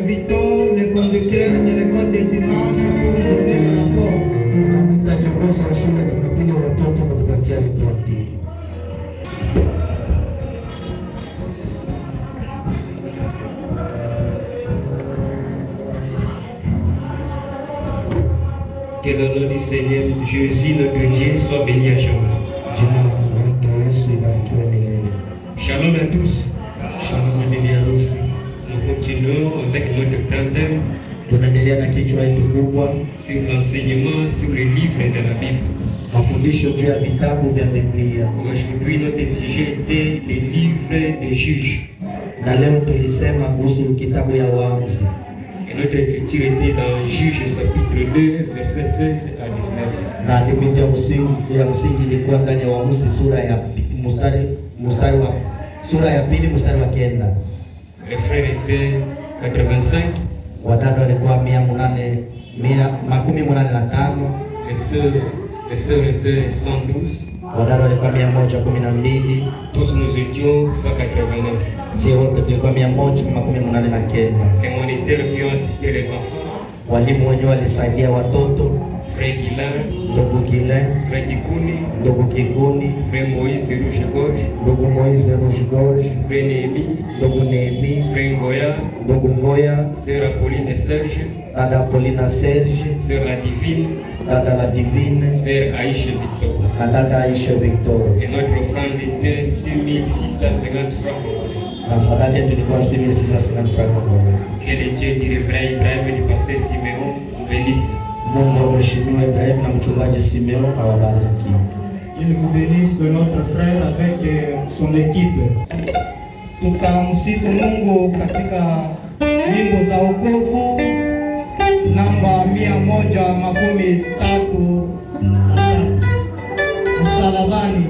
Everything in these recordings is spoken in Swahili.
invitons les conducteurs de l'école de dimanche pour nous donner le rapport. Kiongozi wa shule tunapiga watoto kutupatia ripoti. Que le nom du Seigneur Jésus, notre Dieu, soit béni à jamais. Shalom à tous. Shalom bibi harusi. Nous continuons avec notre grand thème Tunaendelea na kichwa hiki kubwa sur l'enseignement sur les livres de la Bible. Mafundisho juu ya vitabu vya Biblia. Aujourd'hui, notre sujet était les livres des juges. Na leo tulisema kuhusu kitabu ya Waamuzi. Et notre écriture était dans Juges chapitre 2, versets 16 à 19. Na andiko ya msingi ilikuwa ndani ya Waamuzi sura ya pili mstari wa 9. Les frères étaient 85. Wadada walikuwa 185. Les sœurs étaient 112. Wadada walikuwa 112. Tous nous étions 189. Si wote tulikuwa 189. Les moniteurs qui ont assisté les enfants. Walimu wenyewe walisaidia watoto. Frère Guilain, ndugu Guilain, Frère Kikuni, ndugu Kikuni, Frère Moïse Rouge Gorge, ndugu Moïse Rouge Gorge, Frère Néhémie, ndugu Néhémie, Frère Ngoya, ndugu Ngoya, Sœur Apolline Serge, dada Apolline Serge, Sœur La Divine, dada La Divine, Sœur Aïcha Victor. na dada Aïcha Victor. Et notre offrande était 6650 francs. Na sadaka yetu ilikuwa 6650 francs. Que le Dieu du révérend Ibrahim et du pasteur Simeon vous bénisse. Mungu wa Mheshimiwa Ibrahim na mchungaji Simeon awabariki. Il vous bénisse notre frère avec son équipe. Tutamsifu Mungu katika nyimbo za wokovu namba 133 msalabani.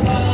Baba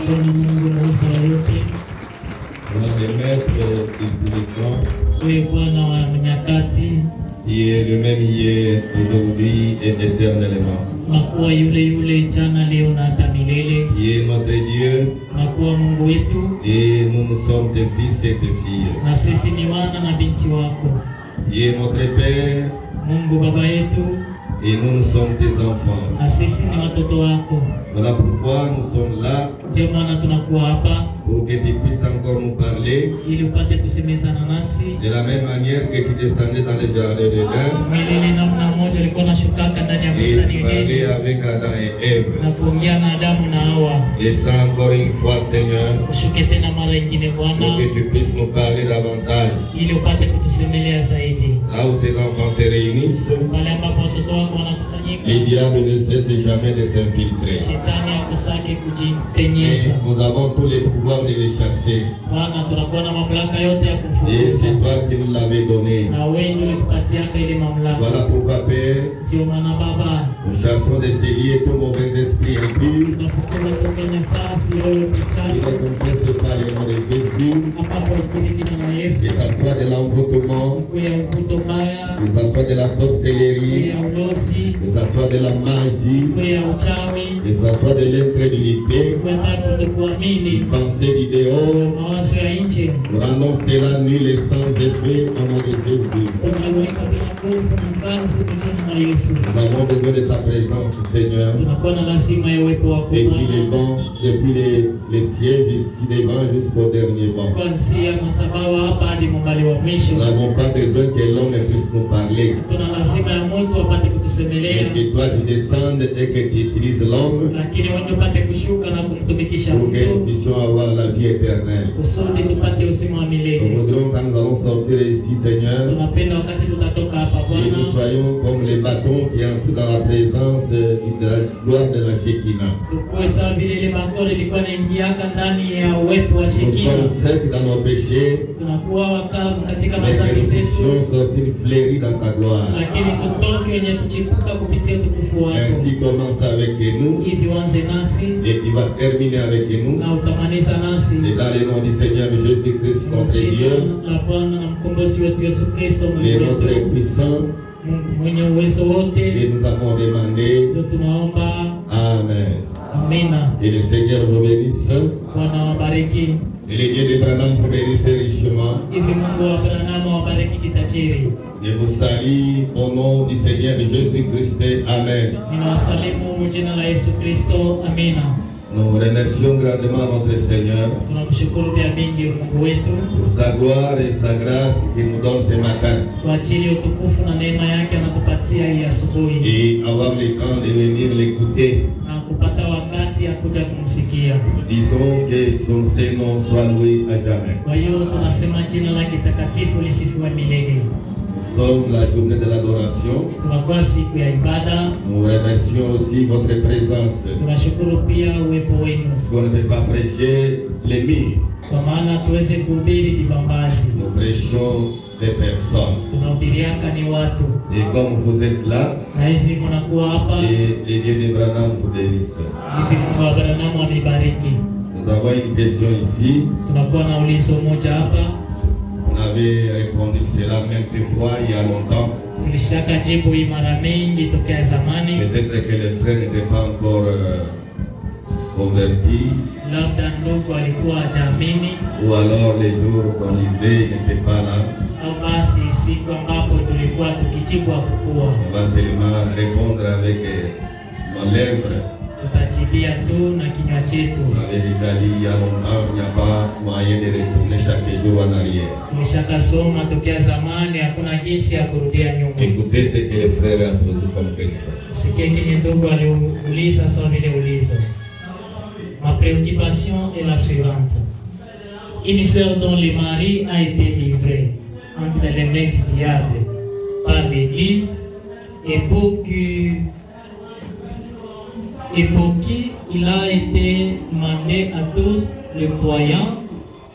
Bwana Mungu muweza wa yote, Bwana le maître de tous les temps, wewe Bwana wa nyakati, qui est le même hier, aujourd'hui et éternellement. unakuwa yule yule jana, leo na hata milele. Qui est notre Dieu, Unakuwa Mungu wetu, et nous sommes tes fils et tes filles. na sisi ni wana na binti wako. Qui est notre Père, Mungu baba yetu, et nous sommes tes enfants. na sisi ni watoto wako. Voilà pourquoi nous sommes là, Ndio maana tunakuwa hapa pour que tu puisses encore nous parler, ili upate kusemezana nasi de la même manière que tu descendais dans le jardin de l'Éden, mwilini, namna moja alikuwa anashukaka ndani ya bustani et ya parler Edeni avec Adam et Ève. na kuongea na Adamu na Hawa. Et ça encore une fois, Seigneur, Ushuke tena mara ingine pour Bwana, que tu puisses nous parler davantage. ili upate kutusemelea zaidi. Là où tes enfants se réunissent, Pale ambapo watoto wako wanakusanyika, les diables ne cessent jamais de s'infiltrer. shetani akusake Et kujipenyeza. nous avons tous les pouvoirs de les chasser. Bwana, tunakuwa na mamlaka yote ya Et kufukuza, c'est toi qui nous l'avais donné. na wewe ndio ulitupatiaka ile mamlaka. Voilà pourquoi, Père, Ndio maana Baba, nous chassons de ces lieux tout mauvais esprit impur. tunapokuwa kwenye nafasi wewe Il kuchana est confessé par le nom de Jésus. ambapo kwenye jina la Yesu, Que ça soit de l'envoûtement, kuya uvuto mbaya, que ça soit de la sorcellerie, kuya ulozi, que ça soit de la magie, kuya uchawi, que ça soit de l'incrédulité, kuya kutokuamini, une pensée du dehors. mawazo ya nje. Nous rendons cela nul et sans effet au nom de Jésus. Tunaweka bila nguvu na kazi kwa jina la Yesu. Nous avons besoin de ta présence, Seigneur. Tunakuwa na lazima ya uwepo wako Et qui Bwana, est bon depuis les sièges ici devant jusqu'au dernier banc. kuanzia masabawa hapa hadi mumbali wa Nous mwisho. n'avons pas besoin que l'homme puisse nous parler. Tuna lazima ya mtu apate Et kutusemelea, que toi tu descendes et que tu utilises l'homme lakini wewe upate kushuka na kumtumikisha pour que nous mtu puissions avoir la vie éternelle. kusudi tupate uzima wa Nous milele. voudrons quand nous allons sortir ici, Seigneur, Tunapenda wakati tutatoka hapa que nous Bwana, soyons comme les bâtons qui entrent dans la présence de la gloire de la Shekinah. tukuwe sawa vile ile bakori ilikuwa inaingiaka ndani ya uwepo wa Nous Shekina. sommes secs dans nos péchés, Tunakuwa wakavu katika mais que masambi nous zetu, puissions sortir fleuris dans ta gloire. lakini tutoke wenye kuchipuka kupitia utukufu wako. Ainsi commence avec nous Hivi wanze nasi et tu vas terminer avec nous. na utamaliza nasi. C'est dans le nom du Seigneur Jésus-Christ, notre Dieu, Jina la Bwana na mkombozi wetu Yesu Kristo, et Mungu notre wetu puissant, Mungu mwenye uwezo et wote, nous avons demandé. ndio tunaomba. Amen. Amina. Et le Seigneur vous bénisse. Bwana wabariki. Et le Dieu d'Abraham vous bénisse richement. Hivi Mungu wa Abrahamu wabariki kitajiri. Je vous salue au nom du Seigneur Jésus-Christ. Amen. Ninawasalimu kwa jina la Yesu Kristo. Amina. Nous remercions grandement notre Seigneur Tunamshukuru pia mingi Mungu wetu pour sa gloire et sa grâce qu'il nous donne ce matin. kwa ajili ya utukufu na neema yake anatupatia hii asubuhi, Et avoir le temps de venir l'écouter. na kupata wakati ya kuja kumsikia. Nous disons que son Saint-Nom soit loué à jamais. Kwa hiyo tunasema jina lake takatifu lisifiwe milele. Nous sommes la journée de l'adoration. Tunakuwa siku ya ibada. Nous remercions aussi votre présence. Tunashukuru pia uwepo wenu, Parce qu'on ne peut pas prêcher les mille. kwa maana tuweze kuhubiri vibambazi. Nous prêchons des personnes. Tunahubiriaka ni watu, Et comme vous êtes là, na hivi munakuwa hapa et les dieux d'Abraham vous bénissent. hivi. Mungu wa Abrahamu amebariki. Nous avons une question ici. Tunakuwa na ulizo moja hapa, On avait répondu cela maintes fois il y a longtemps. tulishaka jibu hii mara mingi tokea zamani. Peut-être que les frères n'étaient pas encore convertis, Labda ndugu alikuwa hajaamini, ou alors les jours qu'on lisait n'étaient pas là. au basi siku ambapo tulikuwa tukijibu hakukuwa. On va seulement répondre avec nos lèvres. Tutajibia tu na kinywa chetu. On avait déjà dit il y a longtemps, il n'y a pas moyen de retourner chaque jour en arrière. Tulishaka soma tokea zamani, hakuna jinsi ya kurudia nyuma. Écoutez ce que les frères ont posé comme question. Usikie kenye ndugu aliuliza sawa vile ulizo. Ma préoccupation est la suivante. Une sœur dont le mari a été livré entre les mains du diable par l'Église et pour qui il a été demandé à tous les croyants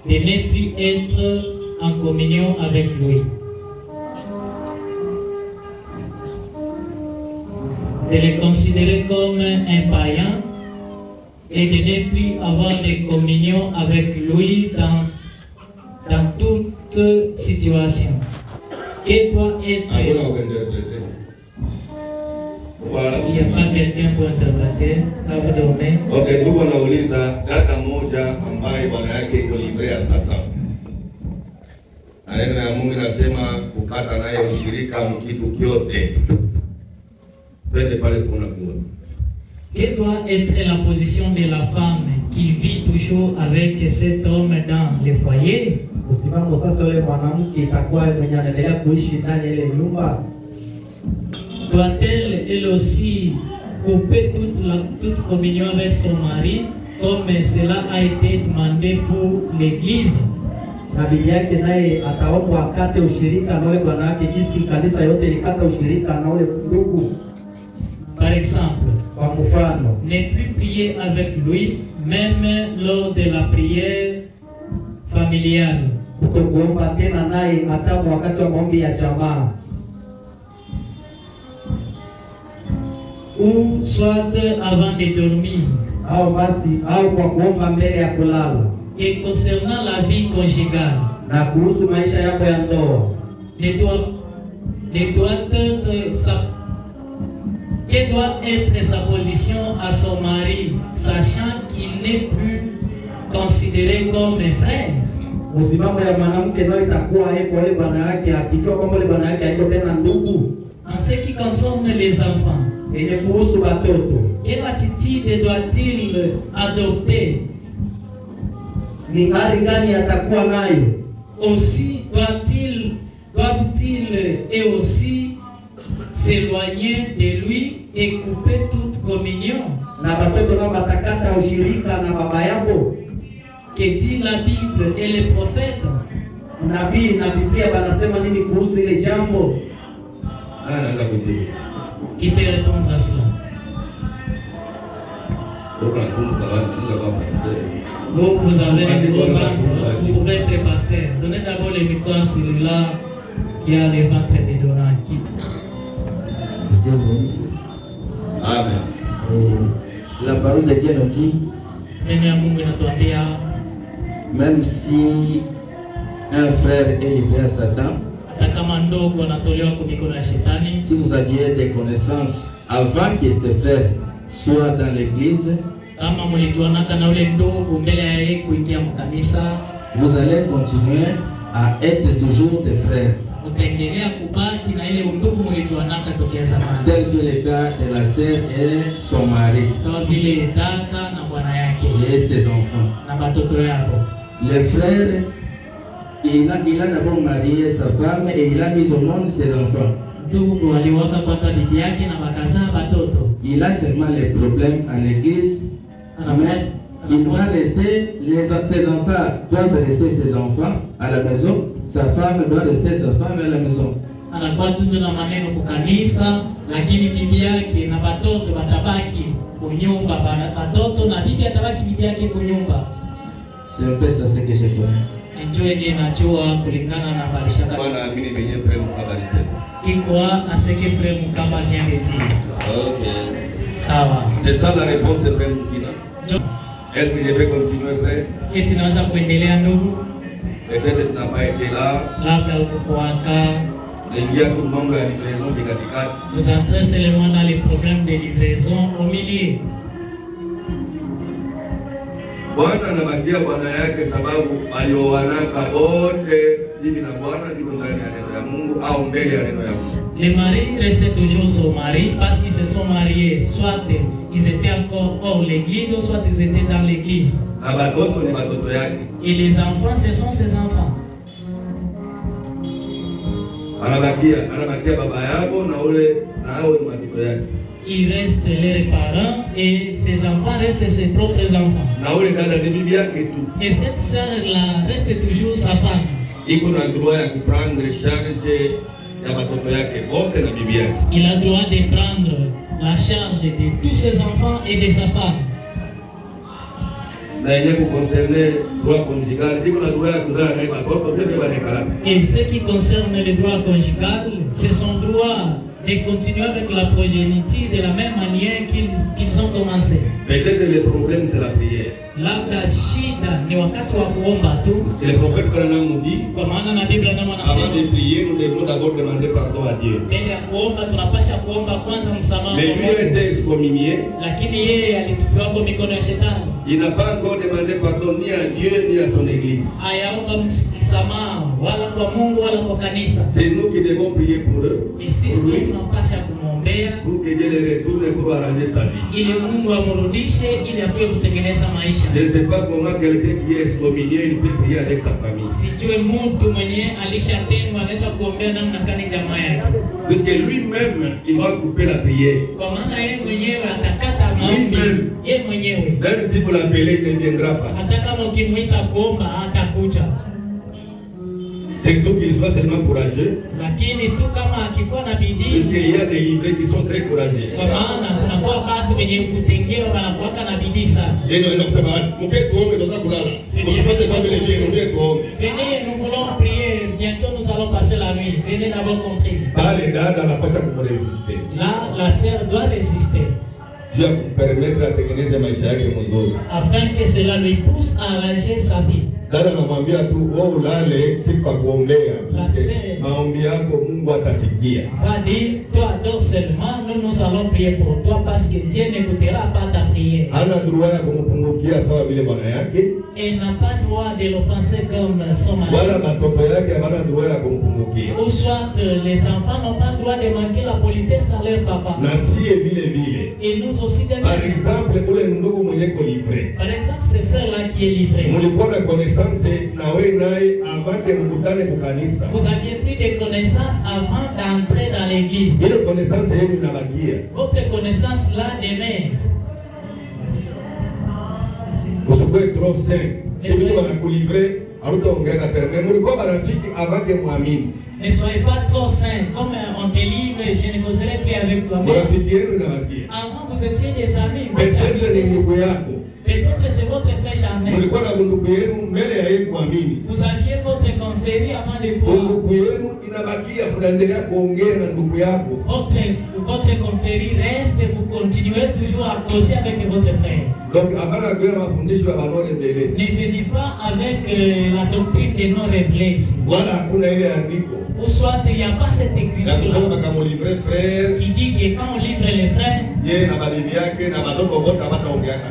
de ne plus être en communion avec lui, de le considérer comme un païen et de ne plus avoir de communion avec lui dans toute situation. Que doit être... Voilà. Il n'y a pas quelqu'un pour interpréter, là vous dormez. Okay, ndugu anauliza dada moja ambaye bwana yake iko libre ya Satan. Neno ya Mungu inasema kukata naye ushirika mkitu kyote. Twende pale kuna kuona. Quelle doit être la position de la femme qui vit toujours avec cet homme dans le foyer? Usimamo sasa yule mwanamke itakuwa mwenye anaendelea kuishi ndani ya ile nyumba. Doit-elle elle aussi couper toute communion avec son mari comme cela a été demandé pour l'église? Na bibi yake naye ataombwa akate ushirika na yule bwana wake, jinsi kanisa yote ilikata ushirika na yule ndugu. Par exemple, kwa mfano, ne plus prier avec lui même lors de la prière familiale. Kutokuomba tena naye hata wakati wa maombi ya jamaa. Ou soit avant de dormir. Au kwa kuomba mbele ya kulala. Et concernant la vie conjugale, na kuhusu maisha yako ya ndoa, quelle doit être sa position à son mari, sachant qu'il n'est plus considéré comme un frère? Msimamo ya mwanamke ndio itakuwa yeye kwa yule bwana yake, akijua kwamba yule bwana yake haiko tena ndugu. En ce qui concerne les enfants, yenye kuhusu watoto, quelle attitude doit-il adopter? Ni hali gani atakuwa nayo? Aussi doivent-ils et aussi s'éloigner de lui et couper toute communion? Na watoto nao watakata ushirika na baba yao. Que dit la Bible et les prophètes? Nabii na Biblia wanasema nini kuhusu ile jambo? Anaanza kujibu. Qui peut répondre à cela? Donc vous avez le ventre, vous pouvez être pasteur. Donnez d'abord le micro à celui-là qui a le ventre bédonnant. Amen. La parole de Dieu nous dit, même si un frère est livré à Satan, si vous aviez des connaissances avant que ce frère soit dans l'église, vous allez continuer à être toujours des frères. Tel que le cas de la sœur et son mari et ses enfants. Le frère, il a d'abord marié sa femme et il a mis au monde ses enfants. Il a seulement les problèmes à l'église, mais il va rester, ses enfants doivent rester ses enfants à la maison, sa femme doit rester sa femme à la maison. Anakuwa tu na maneno kwa kanisa, lakini bibi yake na watoto watabaki kwa nyumba, watoto na bibi atabaki bibi yake kwa nyumba. C'est un peu ça ce que je connais. Enjoy je najua kulingana na balishaka. Bwana amini mwenye frère mkabali sema. Kikwa aseke frère mkabali vient de dire. Okay. Sawa. C'est ça la réponse de frère Mukina. Est-ce que je peux continuer frère? Eti naweza kuendelea ndugu? Peut-être tu n'as pas été là. Labda ukukuaka. Vous entrez seulement dans les problèmes de livraison au milieu. Bwana anabakia bwana yake sababu aliowanaka wote bibi na bwana ndivyo ndani ya neno ya Mungu au mbele ya neno ya Mungu. Les maris restaient toujours son mari parce qu'ils se sont mariés, soit ils étaient encore hors l'église ou soit ils étaient dans l'église. Na watoto ni watoto yake. Et les enfants, ce sont ses enfants. Anabakia baba yao na ule na hao ni watoto yake. Il reste leurs parents et ses enfants restent ses propres enfants. Na ule dada ni bibi yake tu. Et cette sœur-là reste toujours sa femme. Iko na droit ya kuprendre charge ya watoto yake wote na bibi yake. Il a droit de prendre la charge de tous ses enfants et de sa femme. Na yeye concerne droit conjugal, iko na droit ya kuzaa na watoto vile vile wanaikala. Et ce qui concerne le droit conjugal, c'est son droit de continuer avec la progéniture de la même manière qu'ils ont commencé. Peut-être le problème c'est la prière. Labda shida ni wakati wa kuomba tu. Et le prophète Branham nous dit, Kwa maana na Biblia ndio avant anasema de prier, nous devons d'abord demander pardon à Dieu. mbele ya kuomba tunapasha kuomba kwanza msamaha. Mais lui a été excommunié. Lakini yeye alitupiwa kwa mikono ya shetani. Il n'a pas encore demandé pardon ni à Dieu ni à son église. Ayaomba msamaha wala kwa Mungu wala kwa kanisa. C'est nous qui devons prier pour eux. Ni sisi tunapasha kumwombea Pour que Dieu les retourne pour arranger sa vie. ili Mungu amrudishe ili apwe kutengeneza maisha. Je ne sais pas comment quelqu'un qui est excommunié il peut prier avec sa famille. Sijue mtu mwenye alishatengwa anaweza kuombea namna gani jamaa yake. Puisque lui-même il va couper la prière. Kwa maana yeye mwenyewe atakata maombi. Yeye mwenyewe. Même si vous l'appelez, il ne viendra pas. Hata kama ukimuita kuomba hatakuja. Surtout qu'il soit seulement courageux. Lakini tu kama akikuwa na bidii. Puisqu'il y a des livrets qui sont très courageux. Kwa maana kunakuwa watu wenye kutengewa wanakuwa na bidii sana. Et nous allons savoir, mke tuombe toka kulala. Msipate kwa vile Dieu nous tuombe. Venez, nous voulons prier. Bientôt nous allons passer la nuit. Venez d'abord compris. Pale dada anapaswa kumresiste. Là, la sœur doit résister. Dieu a permettre atengeneze maisha yake mzuri. Afin que cela lui pousse à arranger sa vie. Dada namwambia tu wewe ulale si kwa kuombea. Maombi yako Mungu atasikia. Va dire, toi dors seulement, nous allons prier pour toi parce que Dieu n'écoutera pas ta prière. Hana droit ya kumpungukia sawa vile bwana yake. Il n'a pas droit de l'offenser comme son mari. Wala watoto yake hawana droit ya kumpungukia. Ou soit les enfants n'ont pas droit de manquer la politesse à leur papa. Na sie vile vile. Et nous aussi de même. Par exemple, ule ndugu mwenye ko livré. Par exemple, ce frère-là qui est livré. Mulikuwa na connaissance na wewe naye avant que mkutane kwa kanisa. Vous aviez pris des connaissances avant d'entrer dans l'église. Ile connaissance yenu inabakia. Votre connaissance là demeure. Usikwe trop sain. Sisi wanakulivre hautaongea tena. Mulikuwa marafiki avant que muamini. Ne soyez pas trop saint. Comme on te livre, je ne causerai plus avec toi. Marafiki yenu inabakia. Avant vous étiez des amis. Peut-être ni ndugu yako. Peut-être c'est votre frère charnel. Mulikuwa na ndugu yenu mbele ya yeye kuamini. Vous aviez votre confrérie avant de croire. Ndugu yenu inabakia kuendelea kuongea na ndugu yako. Votre confrérie reste, vous continuez toujours à causer avec votre frère. Donc hapana kuwa mafundisho ya banore mbele. Ne venez pas avec la doctrine des non révélés. Wala hakuna ile andiko. Ou soit il n'y a pas cette écriture qui dit que quand on livre les frères,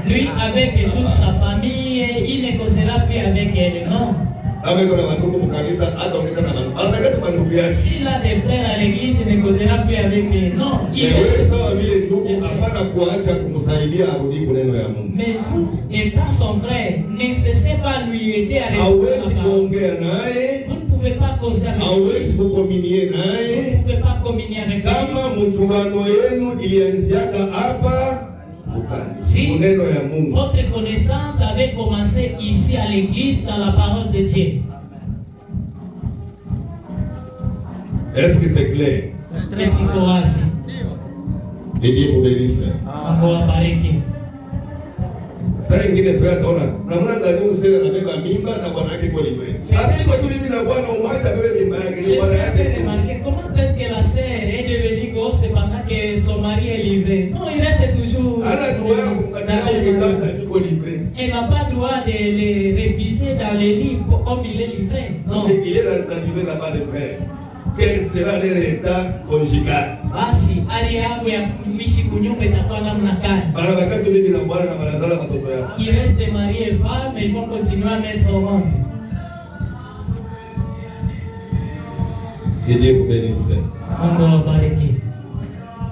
lui avec toute sa famille, il ne causera plus avec elle, non. S'il a des frères à l'église, il ne causera plus avec eux, non. Mais vous, étant son frère, ne cessez pas de lui aider à résoudre. Vous ne pouvez pas causer avec lui. Vous ne pouvez pas communier avec lui. Si votre connaissance avait commencé ici à l'église dans la parole de Dieu. Est-ce que c'est clair? Et Dieu vous bénisse. Sasa ingine frère tona. Namna gani usele anabeba mimba na bwana yake kwa libre. Hapo tu hivi na bwana umwacha bebe mimba yake ni bwana yake. Comment est-ce que la sœur est devenue grosse pendant que son mari est livré? Non, il reste toujours. Ana droit kumkatalia ukitanda yuko libre. Elle n'a pas droit de le refuser dans les lits comme il est livré. Non. Il est dans le livre là-bas de frère. Quel sera leur état conjugal? Basi hali yako ya kuishi kunyumba itakuwa namna gani? Wanabaki bibi na bwana na wanazala watoto yao. Il reste marié et femme, ils vont continuer à mettre au monde. Que Dieu vous bénisse. Mungu awabariki.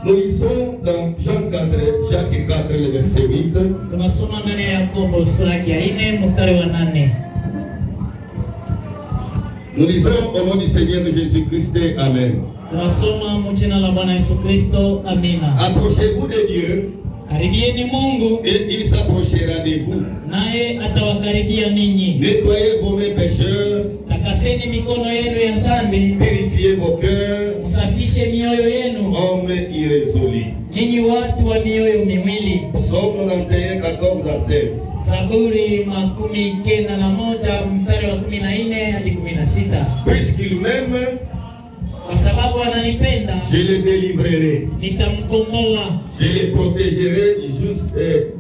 Nous lisons dans Jacques 4, le verset 8. Tunasoma ndani ya Yakobo sura ya 4 mstari wa 8. Nous lisons au nom du Seigneur de Jésus-Christ. Amen. Tunasoma mchina la Bwana Yesu Kristo. Amina. Approchez-vous de Dieu. Karibieni Mungu. Et il s'approchera de vous. Naye atawakaribia ninyi. Nettoyez vos mains pécheurs. Takaseni mikono yenu ya dhambi. Purifiez vos cœurs. Usafishe mioyo yenu. Hommes irrésolus. Ninyi watu wa mioyo miwili. Psaume 91, 14 à 16. Zaburi 91 mstari wa 14 hadi 16. Puisqu'il m'aime, kwa sababu sababu ananipenda, je le délivrerai. nitamkomboa. Je le protégerai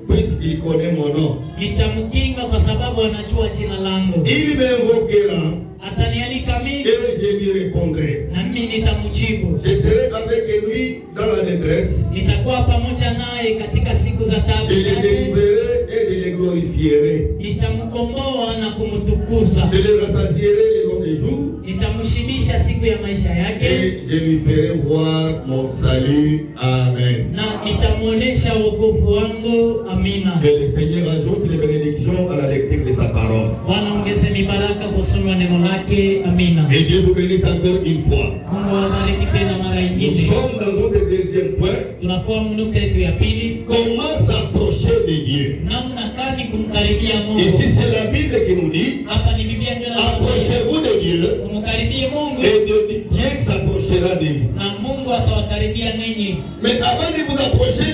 puisqu'il connaît mon nom. Nitamkinga kwa sababu anajua jina langu. Il m'invoquera Atanialika mimi et je lui répondrai. na mimi nitamjibu. Je serai avec lui dans la détresse. Nitakuwa pamoja naye katika siku za taabu Je le zake. délivrerai et je le glorifierai. Nitamkomboa na kumtukuza. Je le rassasierai les longs des jours Nitamshibisha siku ya maisha yake et je lui ferai voir mon salut. Amen. na nitamuonesha wokovu wangu. Amina. Que le Seigneur ajoute les bénédictions à la lecture de sa parole. Bwana ongeze mibaraka kusoma neno lake. Amina. Et Dieu vous bénisse encore une fois. Mungu awabariki tena mara Nous nyingine. sommes dans notre deuxième point. Tunakuwa nukta yetu ya pili, Comment s'approcher de Dieu? namna gani kumkaribia Mungu. Ici, c'est la Bible qui nous dit, Hapa ni Biblia ndio inatuambia approchez-vous de Dieu kumkaribie Mungu et Dieu s'approchera de vous. na Mungu atawakaribia ninyi. Mais avant de vous approcher,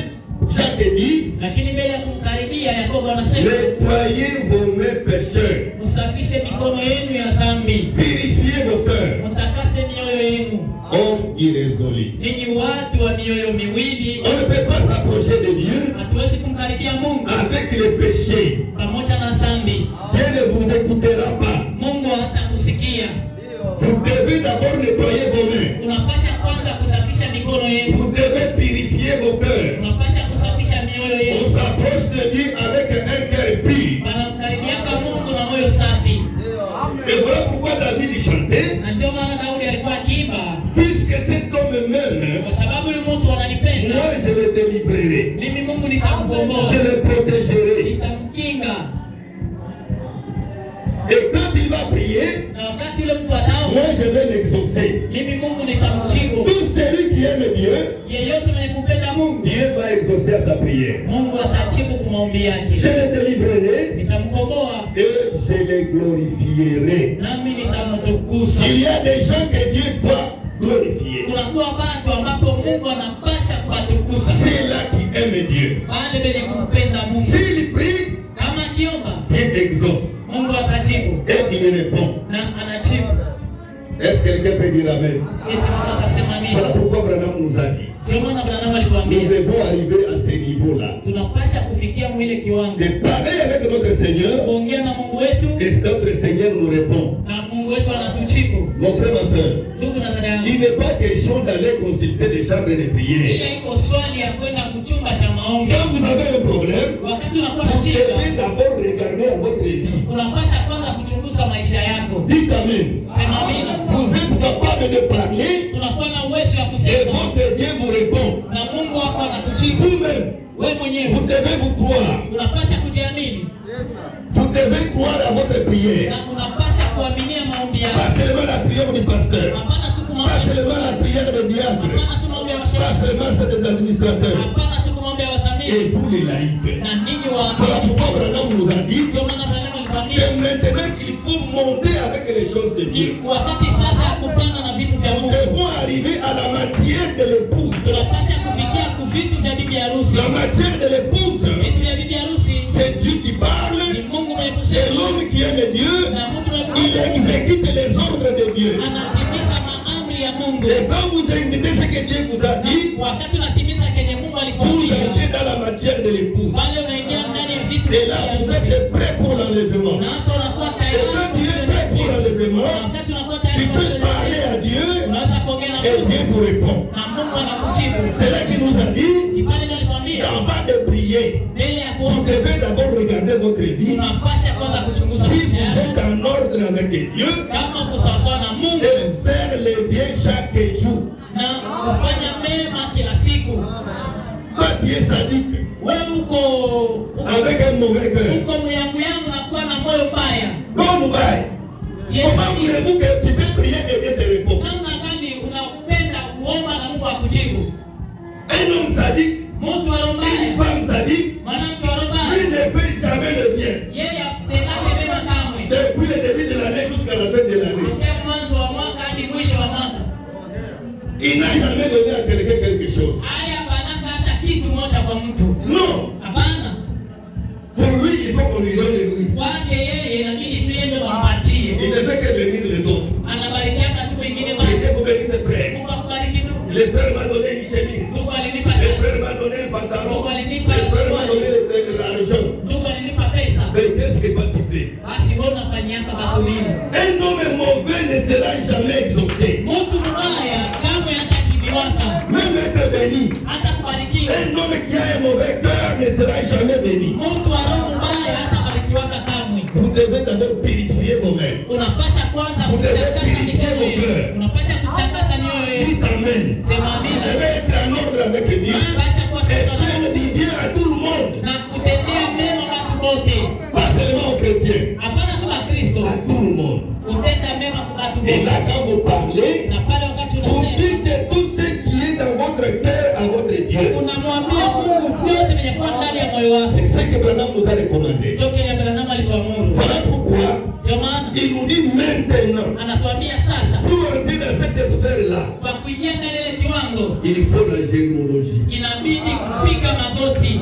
Jacques dit, Lakini mbele ya kumkaribia, Yakobo anasema nettoyez vos mains pécheurs, usafishe mikono yenu ya dhambi, purifiez vos cœurs, mtakase mioyo yenu, hommes irrésolus. ninyi watu wa mioyo miwili. On ne peut pas s'approcher de Dieu Hatuwezi kumkaribia Mungu avec les péchés. pamoja na dhambi. Dieu ne vous écoutera pas. Mungu hatakusikia. Vous devez d'abord nettoyer vos mains. Unapasha kwanza kusafisha mikono yenu, Vous devez purifier vos cœurs. unapasha kusafisha mioyo On yenu. s'approche de Dieu avec un cœur pur. Wanamkaribiaka Mungu na moyo safi, Et voilà pourquoi David chantait, na ndio maana Daudi alikuwa akiimba, puisque cet homme m'aime, kwa sababu huyu mtu ananipenda moi je le délivrerai, mimi, Mungu nitamkomboa, je le protégerai. nitamkinga. Et quand il va prier, Na wakati yule mtu anaomba, moi je vais l'exaucer. mimi Mungu nitamjibu. Tout celui qui aime Dieu, Yeyote mwenye kupenda Mungu, Dieu va exaucer à sa prière. Mungu atajibu kwa maombi Je yake. le délivrerai Nitamkomboa et je le glorifierai. nami nitamtukuza. Il y a des gens que Dieu doit glorifier. Kunakuwa watu ambapo Mungu anapasha kuwatukuza, C'est là qui aime Dieu. wale wenye kumpenda Mungu. S'il prie, Kama akiomba, Dieu exauce Mungu atajibu et il répond. na anajibu. Est-ce que quelqu'un peut dire Amen? Eti mtu atasema nini? Voilà pourquoi Branham nous a dit. Ndio maana Branham Nous alituambia devons arriver à ce niveau-là. tunapasha kufikia mwile kiwango, De parler avec notre Seigneur kuongea na Mungu wetu et notre Seigneur nous répond. na Mungu wetu anatujibu. Mon frère, ma soeur, Ndugu na dada yangu, il n'est pas question d'aller consulter des chambres de prière. hiyo iko swali ya kwenda kuchumba cha maombi. Quand vous avez un problème, Wakati unakuwa na vous shida, devez d'abord regarder à votre vie. unapasha kwanza kuchunguza maisha yako. Dites Amen. Sema amina. Vous êtes capable de parler Unakuwa na uwezo wa et kusema votre Dieu vous répond. na Mungu wako anakujibu. Vous-même, Wewe mwenyewe vous devez vous croire. unapasha kujiamini Vous devez croire à votre prière. na unapasha kuaminia maombi Pas yako. seulement la prière du pasteur. Hapana tu Pas kumwambia, seulement la prière des diacres. hapana tu maombi ya Pas washirika, seulement celle des administrateurs. hapana tu kumwambia Et wadhamini vous les laïcs. na ninyi Voilà wa. pourquoi Branham nous a dit, Ndio maana Branham alikwambia c'est maintenant qu'il faut monter avec les choses de Dieu. ni wakati sasa ya kupanda na vitu vya Nous Mungu. devons arriver à la matière de l'épouse. Tunapasha kufikia ku vitu vya bibi harusi. La matière de l'épouse, Vitu vya bibi harusi c'est Dieu qui parle, ni Mungu mwenye c'est kusema l'homme qui aime Dieu, na mtu mwenye il kusema exécute les ordres de Dieu. anatimiza maamri ya Mungu. Et quand vous exécutez ce que Dieu vous a dit, Wakati unatimiza kenye Mungu vous alikwambia, entrez dans la matière de l'épouse. pale unaingia ndani ya vitu Et vya là, bibi vous harusi. êtes prêt pour l'enlèvement. Na hapo unakuwa Et tayari. quand tu es prêt pour l'enlèvement, Wakati unakuwa tu tayari peux parler à Dieu unaweza kuongea na et Mungu Dieu vous répond. na Mungu anakujibu. C'est là qu'il nous a dit, Ni pale ndio alituambia avant de prier, mbele ya vous kuomba devez d'abord regarder votre vie. unapasha kwanza kuchunguza Si maisha vous yako êtes en ordre avec Dieu kama uko sawasawa na Mungu et faire le bien chaque jour. na kufanya mema kila siku. Quand tu es sadique, Wewe uko avec un mauvais cœur, uko muyangu yangu na kuwa na moyo mbaya. comme bail, comment voulez-vous que tu peux prier et Dieu te répond? Namna gani unapenda kuomba na Mungu akujibu? Un homme sadique, Mtu wa roho une mbaya, femme sadique, mwanamke wa roho lui mbaya, ne fait jamais le bien. yeye apendake mema kamwe. Depuis le début de l'année jusqu'à la fin de l'année. Tokea mwanzo wa mwaka hadi mwisho wa mwaka. Il n'a jamais donné à quelqu'un quelque chose. Haya banaka hata kitu moja kwa mtu. Non. Hapana. Pour lui, il faut qu'on lui donne lui. Kwake yeye inabidi tu yeye ndo wampatie. Il ne fait que bénir les autres. Ana ce que toi tu fais. basi wewe unafanyiaka watu nini? Un homme mauvais ne sera jamais exaucé. Mtu mbaya kamwe hatajibiwaka, Même être béni. hata kubarikiwa. Un homme qui a un mauvais cœur ne sera jamais béni. Mtu wa roho mbaya hatabarikiwaka kamwe. Vous devez d'abord purifier vos mains. Unapasha kwanza kutakasa mikono yenu. Unapasha kutakasa mioyo yenu. Dites Amen. Sema Vous amina. devez être en ordre avec Dieu. Unapasha kuwa Et sawa na faire du bien à tout le monde. na kutendea mema watu wote. Pas seulement aux chrétiens. Hapana tu Wakristo. À tout le monde. Kutenda mema kwa watu Et wote. là, quand vous parlez, Na pale wakati vous unasema dites tout ce qui est dans votre cœur à votre Dieu. unamwambia Mungu yote yenye kuwa ndani ya moyo wako. C'est ce que Branham nous a recommandé. Ndio kile Branham alituamuru. Voilà pourquoi Ndio maana il nous dit maintenant, anatuambia sasa pour entrer dans cette sphère-là, kwa kuingia ndani ya ile kiwango il faut la généalogie. inabidi kupiga magoti.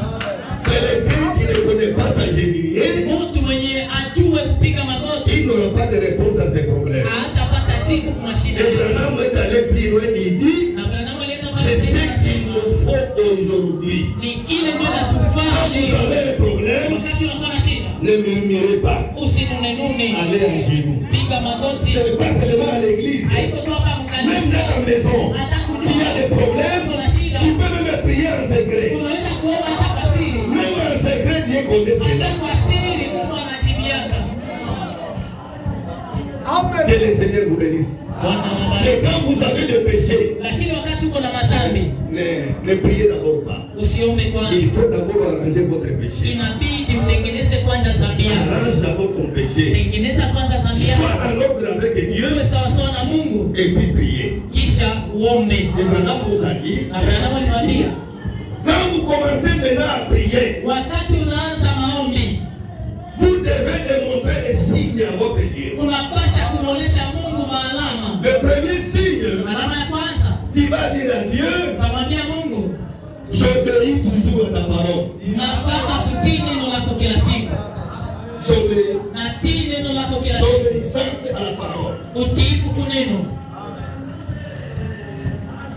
Quelqu'un qui ne connaît pas sa généalogie, Mtu mwenye ajue kupiga magoti il n'aura pas de réponse à ses problèmes. hatapata jibu kwa mashida. Et Branham est allé plus loin, il dit, Na Branham alienda c'est mbali ce zaidi, qu'il nous faut aujourd'hui. ni ile ndio natufaa Quand vous leo. avez un problème, Wakati unakuwa na shida ne murmurez pas. usinunenune, Allez à genoux. piga magoti. Ce n'est pas seulement à l'église. Haiko tu hapa Même mkanisa, dans ta maison, hata il y a des problèmes. kuna shida, Tu peux même prier en secret. unaweza kuomba hata kwa siri. Même en secret, Dieu connaît cela. Hata kwa siri Mungu anajibiaka. Que le Seigneur vous bénisse. Bwana Et awabariki. quand vous avez le péché, Lakini wakati uko na madhambi ne priez d'abord pas. usiombe kwanza, Il faut d'abord arranger votre péché. inabidi utengeneze kwanza dhambi yako. Arrange d'abord ton péché. Tengeneza kwanza dhambi yako, Sois en ordre avec Dieu uwe sawasawa na Mungu, et puis priez. kisha uombe. Et Branham nous a dit, Na Branham aliwaambia quand vous commencez maintenant à prier, wakati unaanza maombi vous devez démontrer les signes à votre Dieu. unapasha kumwonyesha Mungu maalama. Le premier signe, Alama ya kwanza tu vas dire à Dieu, utamwambia Mungu, j'obéis toujours à ta parole. nataka kutii neno lako kila siku, J'obéis. natii neno lako kila siku, L'obéissance à la parole. utiifu kuneno.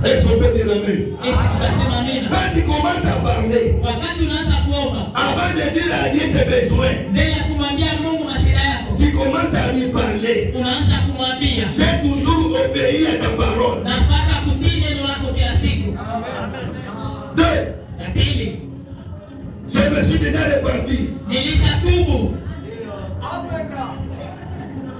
Est-ce qu'on peut dire amen? Eti tukasema amina. Quand tu commences à parler, Wakati unaanza kuomba, avant de dire à Dieu tes besoins, mbele ya kumwambia Mungu mashida yako, tu commences à lui parler. unaanza kumwambia J'ai toujours obéi à ta parole. nataka kutii neno lako kila siku. Deux, Ya pili, je me suis déjà repenti. nilishatubu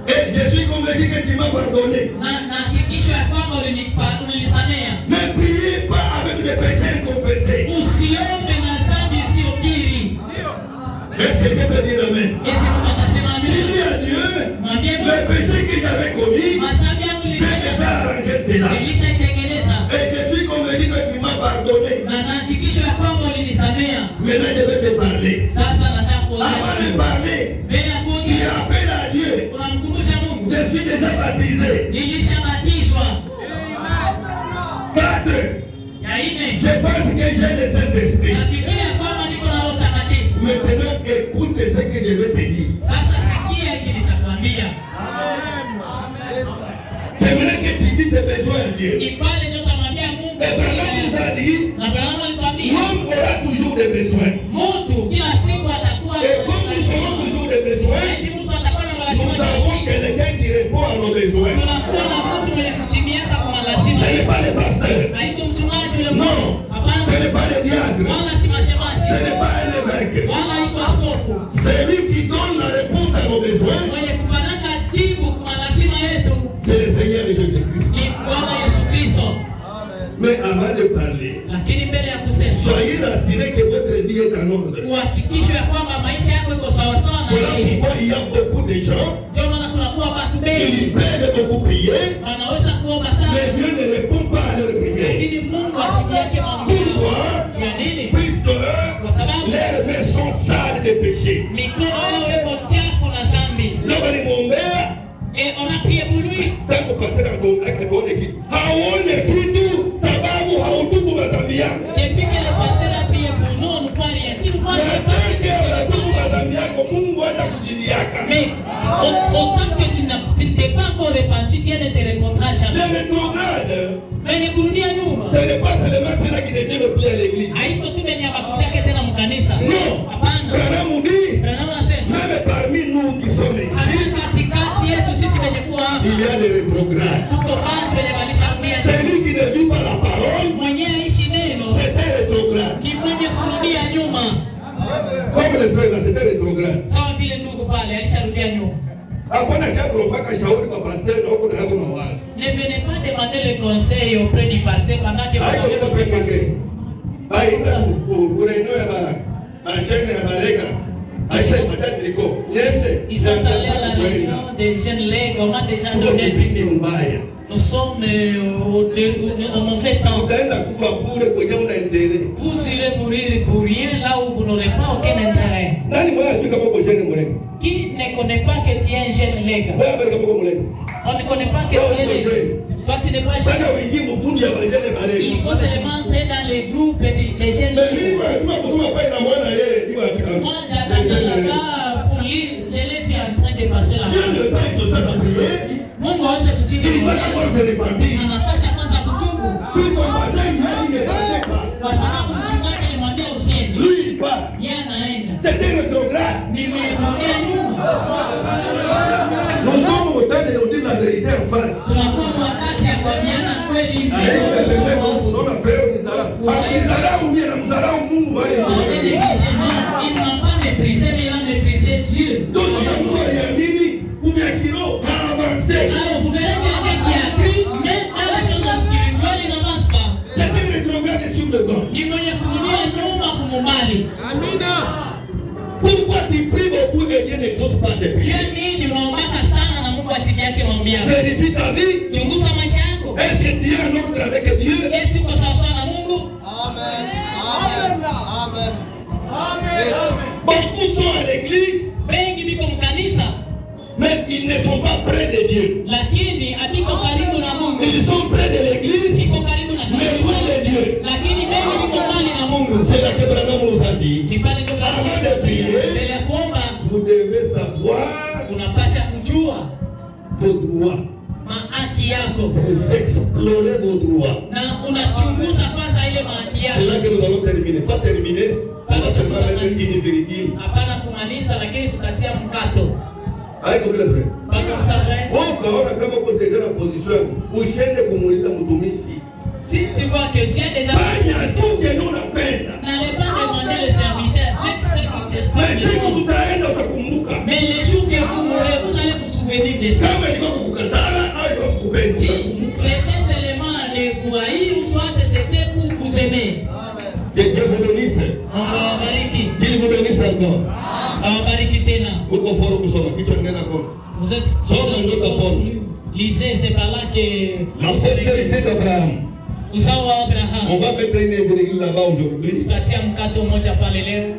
Et je suis convaincu que tu m'as pardonné. na hakikisho ya kwamba ulinisamea. Ne priez pas avec des péchés inconfessés. Usiombe na dhambi usiyokiri. Est-ce que quelqu'un peut dire amen? Eti mtu atasema Il amina. dit à Dieu, Mwambie le Mungu, péché que j'avais commis, madhambi yangu j'ai déjà nilifanya, arrangé cela. nilishaitengeneza Et je suis convaincu que tu m'as pardonné. na hakikisho ya kwamba ulinisamea. Maintenant, je vais te parler. Sasa nataka Avant de kuongea. parler, Mbele ya tu kuongea rappelles à Dieu, unamkumbusha Mungu, je suis déjà baptisé. nilishabatizwa. 4. Ya nne, Je pense que j'ai le Saint-Esprit. nafikiri ya kwamba niko na Roho Mtakatifu. Maintenant, écoute ce que je vais te dire. Sasa sikia hiki nitakwambia. J'aimerais que tu dises tes besoins à Dieu. Ni pale ndio utamwambia Mungu. Et Branham nous a dit, Na Branham alikwambia l'homme aura toujours des besoins. mtu kila siku atakuwa Et comme nous aurons toujours des besoins, Eti mtu atakuwa na nous malazima kila avons siku. quelqu'un qui répond à nos besoins. Tunakuwa na mtu mwenye kutimiaka kwa malazima Ce n'est yetu. pas le pasteur. Haiko mchungaji ule Non. mmoja. Ce Hapana. n'est pas le diacre. Wala si mashemasi. Ce n'est pas un évêque. Wala haiko askofu. C'est lui qui donne la réponse à nos besoins. Mwenye kupanaka jibu kwa malazima yetu C'est le Seigneur Jésus-Christ. ni Bwana Yesu Kristo. Mais avant de parler, Lakini mbele ya kusema, soyez rassurés que votre vie est en ordre. uhakikisho ya kwamba maisha yako iko sawa sawa na Voilà yeye. pourquoi il y a beaucoup de gens Ndio maana kunakuwa watu qui wengi peuvent beaucoup prier, wanaweza kuomba mais sana, Dieu ne répond pas à leur prière. lakini Mungu ajibu yake maombi. Pourquoi? Ya nini? Puisque Kwa sababu leurs mains sont sales de péché. mikono yao iko chafu na dhambi. Ndio walimwombea Onapia bului tangu pastor akaona kitu. Haone kitu sababu hautubu madhambi yako. epike le pasteur pia buno nufari ya chini kwa Nataka hautubu madhambi yako, Mungu hatakujibiaka. mais autant que tu n'es pas encore repenti, Dieu ne te répondra Les jamais. rétrogrades, Mwenye kurudia nyuma ce n'est pas seulement ceux-là qui ne tiennent plus à l'église. haiko tu benye bakutake tena mkanisa. Non. Hapana. Branham dit, Branham anasema même parmi nous qui sommes ici, katikati yetu sisi wenye kuwa hapa il y a des rétrogrades. tuko watu wenye walisharudia. Celui qui ne vit pas la parole, Mwenye aishi neno c'est un rétrograde. ni mwenye kurudia nyuma, Comme le frère là, c'est un rétrograde. sawa vile ndugu pale alisharudia nyuma. Hakuna jambo mpaka shauri kwa pastor na huko nako mawazo. Ne venez pas demander le conseil auprès du pasteur pendant que vous Haiko avez kwa votre peke conseil. Haiko kwa eneo ya ba chaîne ya balega. Haiko matatu liko. Yes. Ils sont allés à la réunion des jeunes legs, on a déjà donné le but. mbaya. Nous sommes au mauvais temps. Utaenda kufa bure kwenye una endelee. Vous irez mourir pour rien là où vous n'aurez pas aucun intérêt. Nani mwana ajui kama uko jeune mrembo? Qui ne connaît pas que tu es un jeune leg? Wewe hapa kama uko mrembo. On ne connaît pas que tu es jeune. Toi tu n'es pas Sasa jeune. uingie mkundi ya jeune mrembo. Il faut seulement entrer dans les groupes des jeunes Mais mimi legs. kwa sababu kusoma pale na mwana yeye ndio afika. Moi j'attends là-bas pour lire. Je l'ai vu en train de passer là. Dieu ne pas de ça prier. Mungu aweze kujibu. Il va d'abord se repentir. Anapasha kwanza kutubu. Puis son voisin il ne va pas. Kwa sababu mchungaji alimwambia usiende. Lui il part. Yeye anaenda. C'est un rétrograde. Ni mwenye kurudia nyuma. Nous sommes au temps de nous dire la vérité en face. Tunakuwa wakati ya kuambiana kweli mbele. Unaona feo mzara. Akizarau mimi na mzarau Mungu bali. Il n'a pas méprisé, mais il a méprisé Dieu. Donc Mungu aliamini umeakiro avancer. Alors vous verrez quelqu'un qui a cru, mais dans la chose spirituelle, il n'avance pas. C'est un rétrograde sur le banc. Ni mwenye kurudia nyuma kumubali. Pourquoi tu pries beaucoup et Dieu n'exauce pas tes Dieu prières? nini unaombaka sana na Mungu ajili yake maombi yako? Vérifie ta vie. Chunguza maisha yako. Est-ce que tu es en ordre avec Dieu? Eti uko sawasawa na Mungu? Beaucoup sont à l'église, Wengi biko mkanisa, mais ils ne sont pas près de Dieu. lakini abiko karibu na Mungu. Ils sont près de l'église, Biko karibu na mais kanisa, loin de Dieu. lakini wengi biko mbali na Mungu. C'est là que Branham nous a dit. Ni pale ndio Avant de prier, mbele ya kuomba vous devez savoir unapasha kujua vos droits. mahaki yako Vous explorez vos droits. na unachunguza kwanza ile mahaki C'est yako. là que nous allons terminer. Pas terminer, on va seulement mettre une virgule. Hapana kumaliza, lakini tutatia mkato. Haiko vile frère. Bado msafiri. Wewe ukaona kama uko deja na position, usiende kumuuliza mtumishi. Si tu vois que tu es déjà Fanya tu kenye unapenda. n'allez pas demander le serviteur, faites ce qui te Mais siku semble. tutaenda utakumbuka. Mais les jours que vous mourrez, vous allez vous souvenir de ça. Kama ilikuwa kukukatala au ilikuwa kukupenda. Si c'était seulement les vous haïr, ou soit c'était pour vous aimer. Que Dieu vous bénisse. Awabariki. Qu'il vous bénisse encore. Awabariki tena. Uko foro kusoma kichwa nena kwa. Vous êtes Soma ndoto hapo. lisez, c'est par là que La postérité d'Abraham. uzao wa On Abraham. va mettre une virgule là-bas aujourd'hui. Tutatia mkato mmoja pale leo.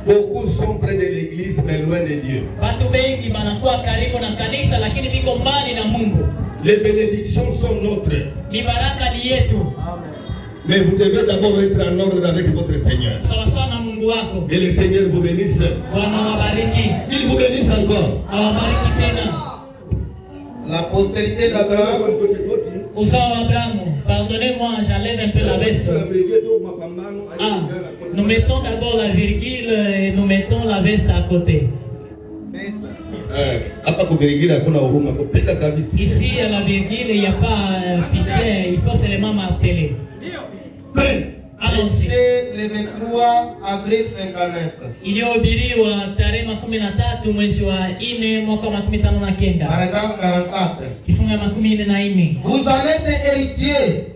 Beaucoup sont près de l'église mais loin de Dieu. Watu wengi wanakuwa karibu na kanisa lakini biko mbali na Mungu. Les bénédictions sont nôtres. Ni baraka ni yetu. Mais vous devez d'abord être en ordre avec votre Seigneur. Sawa sawa na Mungu wako. Et le Seigneur vous bénisse. Bwana wabariki. Il vous bénisse encore. Awabariki tena. La postérité d'Abraham, Uzao wa Abrahamu. Pardonnez-moi, j'enlève un peu la veste. Ah, nous mettons d'abord la virgule et nous mettons la veste à côté. Hapa kuvirigila hakuna huruma, kupiga kabisa. Ici, à la virgule, il n'y a pas pitié, il faut seulement marteler. Allons-y. c'est le 23 avril 59. Iliyohubiriwa tarehe 13 mwezi wa 4 mwaka wa 1959. Paragraphe 44. Kifungu 14. Vous en êtes héritiers.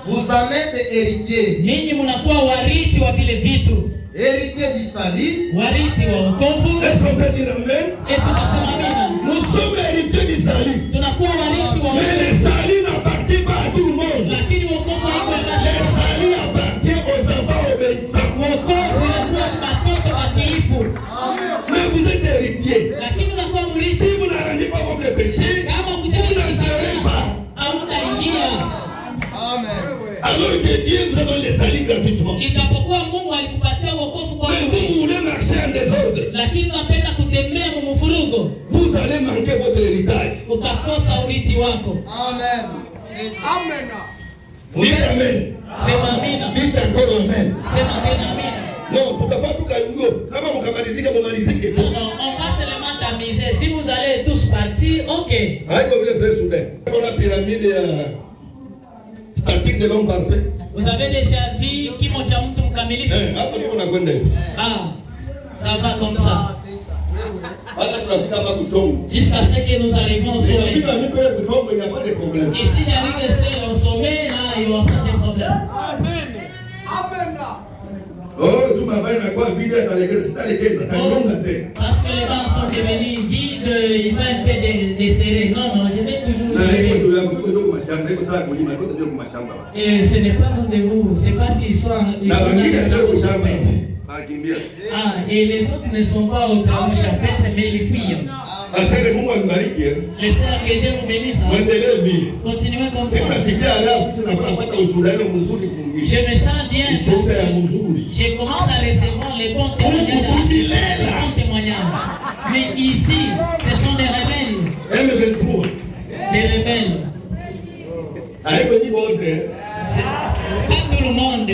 Vous en êtes héritiers. Ninyi mnakuwa warithi wa vile vitu, Héritiers du salut. warithi wa wokovu. Est-ce qu'on peut dire amen? Et tunasema amina. Nous sommes héritiers du salut. Tunakuwa warithi wa Mais wokovu. le salut n'appartient pas à tout le monde. Lakini wokovu haiko Le ndani. salut appartient aux enfants obéissants. Wokovu unakuwa watoto watiifu. Mais vous êtes héritiers. Lakini unakuwa mrithi. Si vous n'arrangez pas votre péché, Kama vous n'entrerez pas. hautaingia. Alors que Dieu nous donne le salut gratuitement. Itapokuwa Mungu alikupatia wokovu kwa Mais bure, vous voulez marcher en désordre. lakini unapenda kutembea mvurugo, Vous allez manquer votre héritage. utakosa urithi wako. Amen. Vous dites amen. Sema amina. Dites encore amen. Sema tena amina. Non, tutafaa tukaingo. Kama mkamalizika mumalizike tu. Non, on va se êtes tous partis, ok. Haiko vile frère Soudain. Kuna pyramide ya statique de l'homme parfait. Vous avez déjà vu kimo cha mtu mkamilifu? Hapo ndipo nakwenda hivi. Ah, ça va comme ça. Hata tunafika hapa Kutongo. Jusqu'à ce que nous arrivions au sommet. Tunafika nipe Kutongo, il n'y a pas de problème. Et si j'arrive au sommet, là, il n'y aura pas de problème. Amen. Oh, tu m'as pas quoi vide à la gueule, c'est à l'église, t'as une parce que les bancs sont devenus vides, il va un peu desserrer. Non, je vais toujours serrer. Et ce n'est pas de vous, c'est parce qu'ils sont ah, et les autres ne sont pas au grand chapitre, mais ils fuient. Les sœurs, que Dieu vous bénisse. Continuez comme ça. Je me sens bien. Je commence à recevoir les bons témoignages. Mais ici, ce sont des rebelles. Des rebelles. C'est pas tout le monde.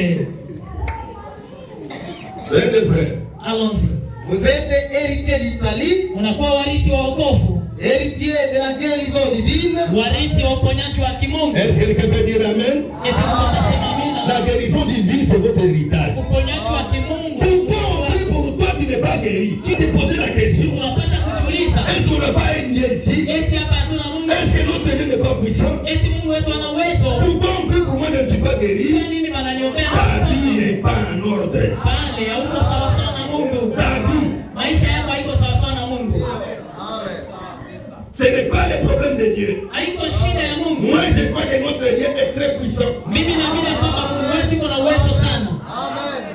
Allons-y. Vous êtes héritier du salut, Unakuwa wariti wa wokovu, héritier de la guérison divine. wariti wa uponyaji wa kimungu. Est-ce que quelqu'un peut dire amen? Eti tunasema amina. La guérison divine, c'est votre héritage. Uponyaji wa kimungu. Pourquoi on prie pour toi qui n'es pas guéri? Tu te posais la question. Unapasha kujiuliza. Est-ce qu'on n'a pas un Dieu ici? Eti hapa hatuna Mungu. Est-ce que notre Dieu n'est pas puissant? Eti Mungu wetu ana uwezo. Pourquoi on prie pour moi je ne suis pas guéri? Sio nini bananiombea? Ta vie n'est pas en ordre. Pale hauko sawa sawa na Mungu. Ta vie. Maisha yako haiko sawa sawa na Mungu. Ce n'est pas le problème de Dieu. Haiko shida ya Mungu. Moi je crois que notre Dieu est très puissant. Mimi naamini kwamba Mungu wetu yuko na uwezo sana.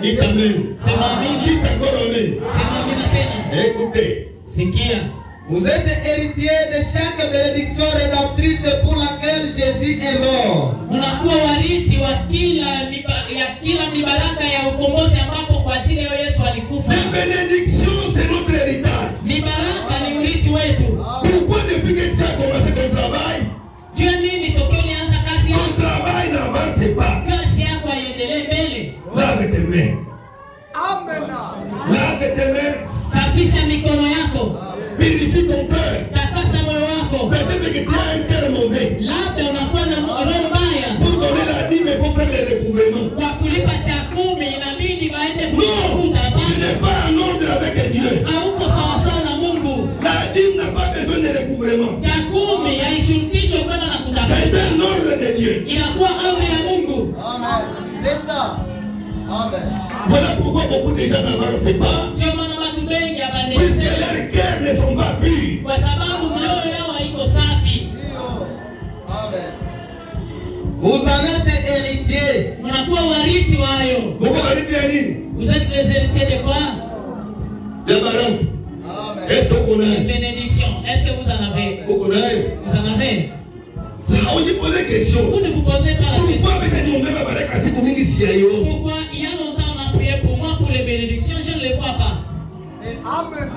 Dites amen. Sema amina. Dites encore amen. Sema amina tena. Écoutez. Sikia. Vous êtes héritier de chaque bénédiction rédemptrice pour laquelle Jésus est mort. Unakuwa wariti wa kila mibaraka ya ukombozi ambapo kwa ajili ya Yesu alikufa. La bénédiction c'est notre héritage. Mibaraka ni urithi wetu. Pourquoi depuis que tu as commencé ton travail? Jua nini tokeo ulianza kazi yako? Ton travail n'avance pas. Kazi yako haiendelee mbele. Lave tes mains. Amen. Lave tes mains. Safisha mikono yako. Purifie ton cœur. Takasa moyo wako. Peut-être que tu as un cœur mauvais. Labda unakuwa na roho mbaya. Pour donner la dîme, il faut faire les recouvrements. Kwa kulipa cha 10 inabidi waende Non, kutafuta tu baba. n'es pas en ordre avec Dieu. Hauko sawa sawa na Mungu. La dîme n'a pas besoin de recouvrement. Cha 10 haishurutishwi kwenda na C'est kutafuta. un ordre de Dieu. Inakuwa amri ya Mungu. Amen. C'est ça. Amen. Voilà pourquoi beaucoup de gens n'avancent pas. Sio maana watu wengi Puisque abandeshe. leurs cœurs ne sont pas purs. Kwa sababu mioyo yao haiko safi. Amen. Vous en êtes héritier. Unakuwa wariti wayo. Pourquoi on dit à nini? Vous êtes les héritiers de quoi? De baraka. Amen. Est-ce qu'on Une a? bénédiction. Est-ce que vous en avez? Qu'on a? Vous en avez? On dit poser question. Vous ne vous posez pas la question. Pourquoi mais c'est nous même baraka siku mingi si ayo? Pourquoi il y a longtemps on a prié pour moi pour les bénédictions, je ne les vois pas. Amen.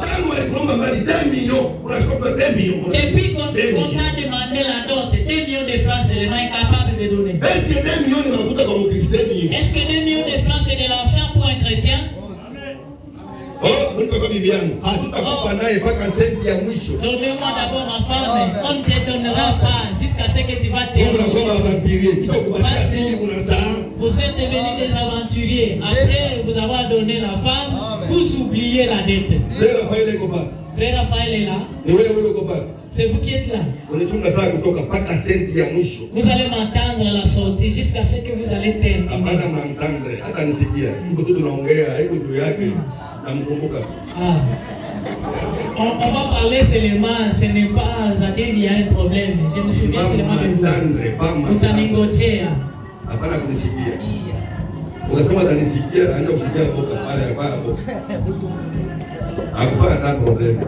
Tangu alikulomba mali 2 millions, unachukua 2 millions. Depuis qu'on t'a demandé la dot, 2 millions de francs seulement est capable de donner. Est-ce que 2 millions ni mafuta kwa Mkristo 2 millions? Est-ce que 2 millions de francs c'est de l'argent pour un chrétien? Oh, mimi kwa bibi yangu. Hatutakupa naye mpaka senti ya mwisho. Donnez-moi d'abord ma femme, on ne te donnera pas jusqu'à ce que tu vas te Unakuwa vampire. Kisha kupatia siri unasahau. Vous êtes devenus des aventuriers. Après vous avoir donné la femme, vous oubliez la dette. Frère Raphaël iko pale. Frère Raphaël est là. Ni wewe uko pale. C'est vous qui êtes là. Unichunga sana kutoka mpaka senti ya mwisho. Vous allez m'entendre à la sortie jusqu'à ce que vous allez terminer. Hapana mantandre. Hata nisikia. Niko tu tunaongea, haiko juu yake. Namkumbuka. Ah. On va parler seulement, ce n'est pas à dire il y a un problème. Je me souviens seulement de vous. Utaningojea. Hapana kunisikia. Ukasema utanisikia, anaanza kusikia boka pale hapo. Hakufanya hata problème.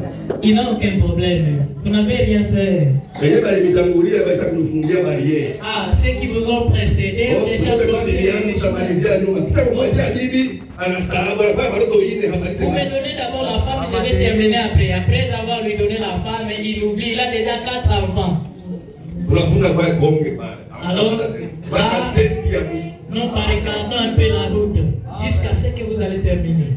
Il n'a aucun problème. Vous n'avez rien fait. Sasa bali mitangulia basi kunifungia barrière. Ah, ceux qui vous ont précédé, déjà Vous me donnez d'abord la femme, je vais terminer après. Après avoir lui donné la femme, il oublie, il a déjà 4 enfants. Alors, nous barricadons un peu la route jusqu'à ce que vous allez terminer.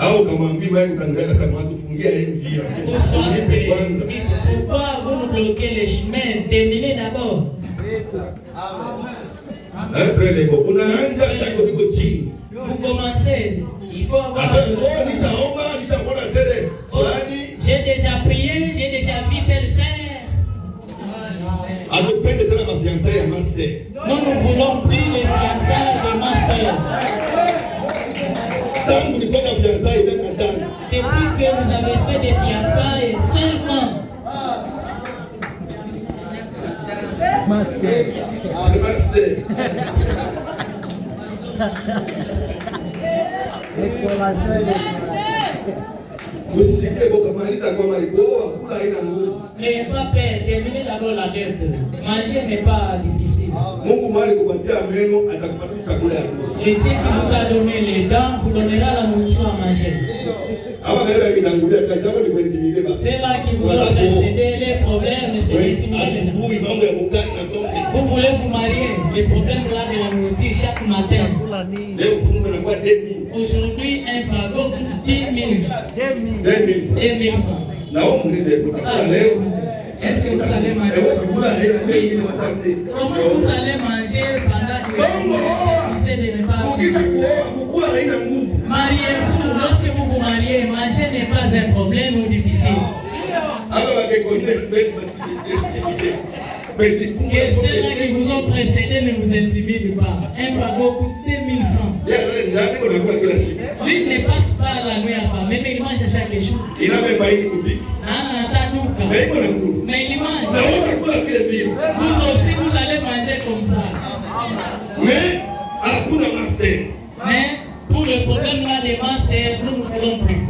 Au kamwambia wewe utangulia kama tufungia hii njia. Unipe kwanza. Pourquoi vous nous bloquez les chemins? Terminez d'abord. Très bon. Unaanza tako kiko chini. Vous commencez. Il faut avoir. J'ai déjà prié, j'ai déjà vu telle sœur. Nous ne voulons plus les fiançailles de master. Depuis que vous avez fait des fiançailles, 5 ans. Master. Mais pas peur, terminez d'abord la dette. Manger n'est pas difficile. Et Dieu qui vous a donné les dents, vous donnera la nourriture à manger. C'est là qui vous ont précédé les problèmes, c'est intimider. Vous voulez vous marier, les problèmes là de la nourriture chaque matin. Aujourd'hui, un fagot coûte 10 000. 2 000 francs. Est-ce que vous allez manger? Comment vous allez manger pendant que vous de ne pas mariez-vous? Lorsque vous vous mariez, manger n'est pas un problème ou difficile. Et ceux-là qui vous ont précédé ne vous intimident pas. Un fagot coûte 2 000 francs. Lui ne passe pas la nuit à part, mais il mange chaque jour. Mais il mange. Vous aussi, vous allez manger comme ça. Mais pour le problème là des masters, nous ne voulons plus.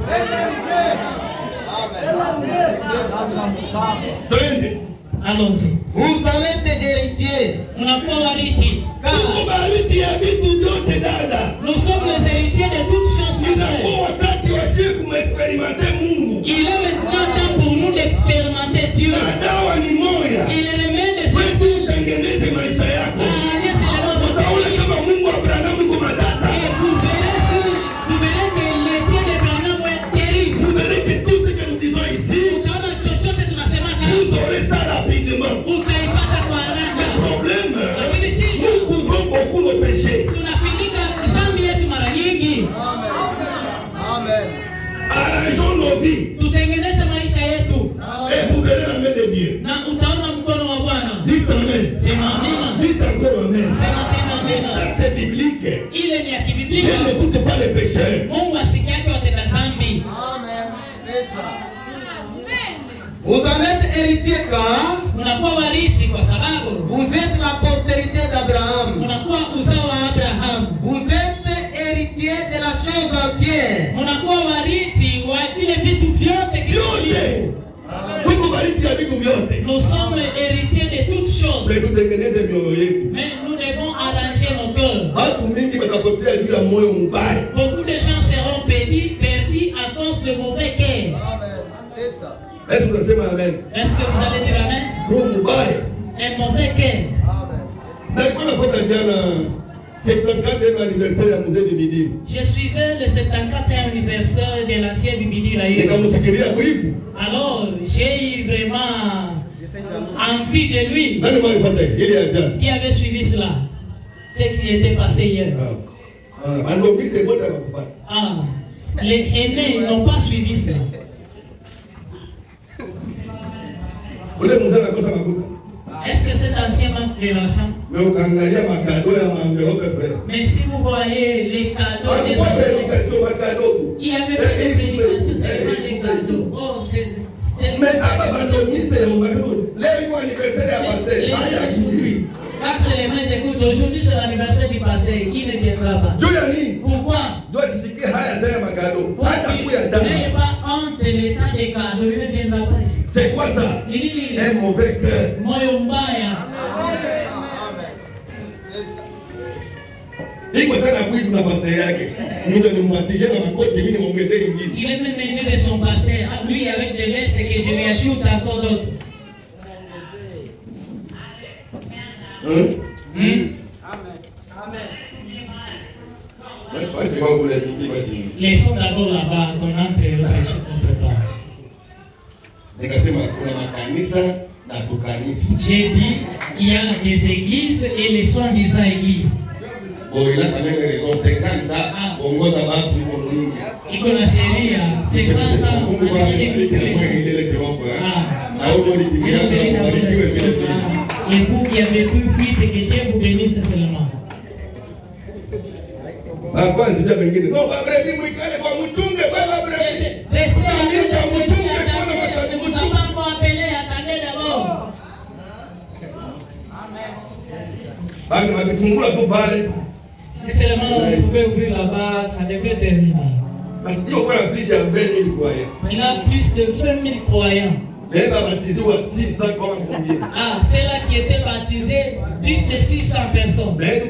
Allons-y. Vous allez être héritier. Unakuwa warithi. Nous sommes les héritiers de toutes choses. Il est maintenant temps pour nous d'expérimenter Dieu. Il est le maître de ces choses. Vous verrez que les dieux de Branham vont être terribles. Vous verrez que tout ce que nous disons ici, vous aurez ça rapidement. Le problème, nous couvrons beaucoup nos péchés. Arrangeons nos vies. Et vous verrez la main de Dieu. Dites amen. Dites encore amen. Ça c'est biblique. Dieu n'écoute pas les pécheurs. Amen. C'est ça. Vous allez être héritier car vous êtes la postérité d'Abraham. Vous êtes héritier de la chose entière. Nous sommes héritiers de toutes choses. Mais nous devons arranger nos cœurs. Beaucoup de gens seront perdus à cause de mauvais cœur. Amen. C'est ça. Est-ce que vous allez dire amen? Un mauvais cœur. Je suivais le 74e anniversaire de l'ancien Bibidi là. Alors j'ai eu vraiment envie de lui. Qui avait suivi cela? Ce qui était passé hier. Les aînés n'ont pas suivi cela. Est-ce que cet ancien manque de l'argent? Mais si vous voyez les cadeaux des cadeaux, il y avait pas de prédication, seulement des cadeaux. Oh, c'est quand c'est les mains écoute, aujourd'hui c'est l'anniversaire du pasteur, il ne viendra pas. Pourquoi? N'ayez pas honte de l'état des cadeaux, il ne viendra pas ici. C'est quoi ça? Un mauvais cœur. Moyo mbaya. Il est même venu de son pasteur, lui avec des restes que je lui ajoute encore d'autres. Laissons d'abord là-bas qu'on entre et réfléchisse autre part. Nikasema kuna makanisa na tukanisa. J'ai dit, il y a des églises et les soi-disant églises. Bon, il a quand même raison, 50 ans, on va d'abord pour nous. Il y a la chérie, 50 ans, on va dire que et vous qui avez pu fuir, que Dieu vous bénisse seulement. Non, pas vrai, dis-moi, pas moutongue, pas la vraie. Restez à ne vous a pas encore appelé, attendez d'abord. Si seulement vous pouvez ouvrir là-bas, ça devrait terminer. Il y a plus de 20 000 croyants. Ah, ceux-là qui étaient baptisés, plus de 600 personnes. Ceux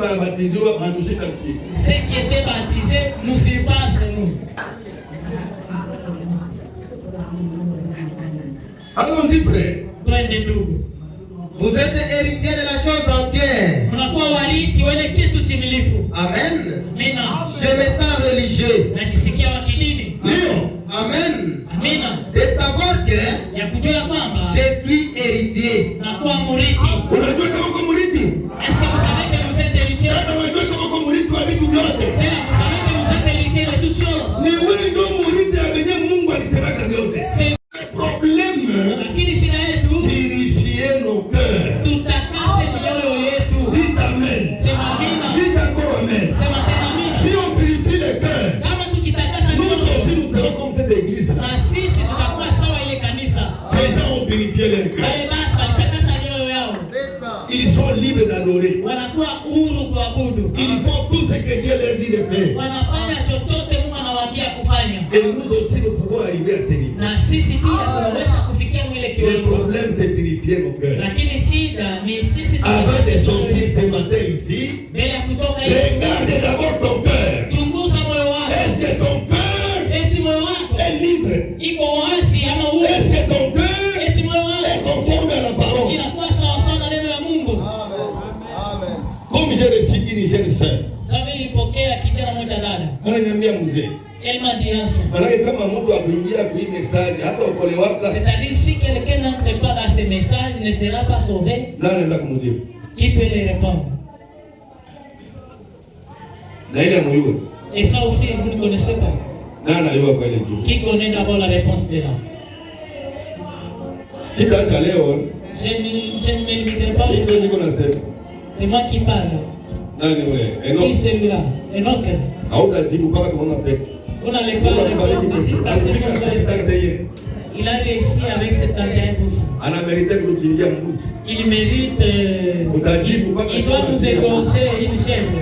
qui étaient baptisés nous surpassent, nous. Allons-y, frère. Vous êtes héritier de la chose entière. Amen. Je me sens religieux. Amen. De savoir que je suis héritier. Est-ce que vous savez que vous êtes héritier? Vous savez que vous êtes héritier de toutes choses. C'est le problème. Purifier nos cœurs. Tout à casse tout. Dites amen. C'est ma vie. Dites encore amen. C'est ma vie. Si on purifie les cœurs, nous aussi nous serons comme cette église là. Ces gens ont purifié leur cœur. Ils sont libres d'adorer. Ils font tout ce que Dieu leur dit de faire. Et nous aussi nous pouvons arriver à ce niveau. Le problème c'est purifier nos cœurs. Avant de sortir ce matin ici, regarde d'abord ton cœur. Est-ce que ton cœur est libre? Est-ce que ton cœur est conforme à la parole? Comme j'ai reçu une jeune sœur, elle m'a dit c'est-à-dire si quelqu'un n'entre pas dans ces messages, ne sera pas sauvé. Qui peut les répondre? Et ça aussi, vous ne connaissez pas. Qui connaît d'abord la réponse de là? Je ne me limiterai pas. C'est moi qui parle. Qui celui-là? Enoch. Vous n'allez pas répondre jusqu'à ce moment. Il a réussi avec 71%. Il mérite. Il doit nous égorger une chèvre.